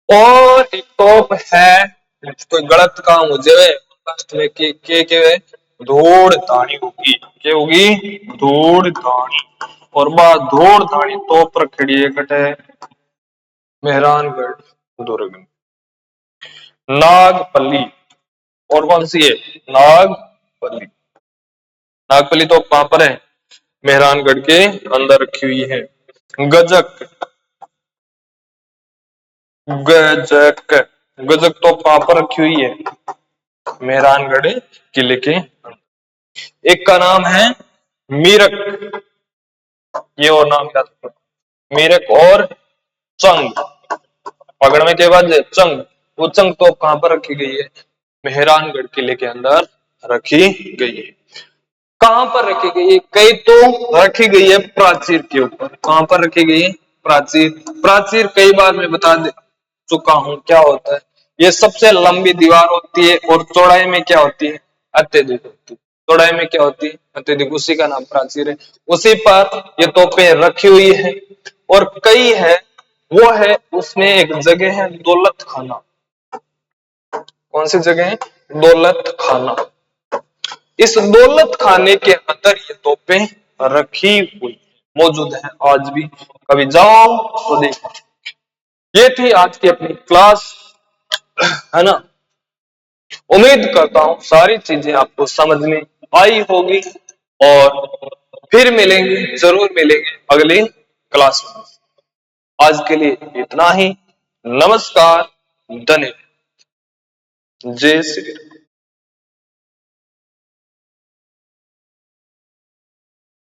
A: और एक तोप है, कोई गलत काम हो जाए लास्ट में के धूड़ धानी होगी। क्या होगी? धूड़ धानी। और बात धूड़ धानी तोप रखड़ी है कटे मेहरानगढ़ दुर्ग में। नागपल्ली, और कौन सी है? नागपल्ली। नागपल्ली तोप कहां पर है? मेहरानगढ़ के अंदर रखी हुई है। गजक। गजक, गजक तोप कहां पर रखी हुई है? मेहरानगढ़ किले के अंदर। एक का नाम है मीरक, ये और नाम याद रखो, मीरक। और चंग, पकड़ में के बाद चंग, वो चंग तोप कहां पर रखी गई है? मेहरानगढ़ किले के अंदर रखी गई है। कहां पर रखी गई है? कई तो रखी गई है प्राचीर के ऊपर। कहां पर रखी गई है? प्राचीर। प्राचीर कई बार मैं बता दे चुका हूं क्या होता है। ये सबसे लंबी दीवार होती है और चौड़ाई में क्या होती है? अत्यधिक होती है। चौड़ाई में क्या होती है? अत्यधिक। उसी का नाम प्राचीर है। उसी पर ये तोपें रखी हुई है। और कई है, वो है, उसमें एक जगह है दौलत खाना। कौन सी जगह है? दौलत खाना। इस दौलत खाने के अंदर ये तोपें रखी हुई मौजूद है आज भी, कभी जाओ तो देखो। ये थी आज की अपनी क्लास, है ना? उम्मीद करता हूं सारी चीजें आपको समझ में आई होगी, और फिर मिलेंगे, जरूर मिलेंगे अगली क्लास में। आज के लिए इतना ही। नमस्कार, धन्यवाद, जय श्री राम।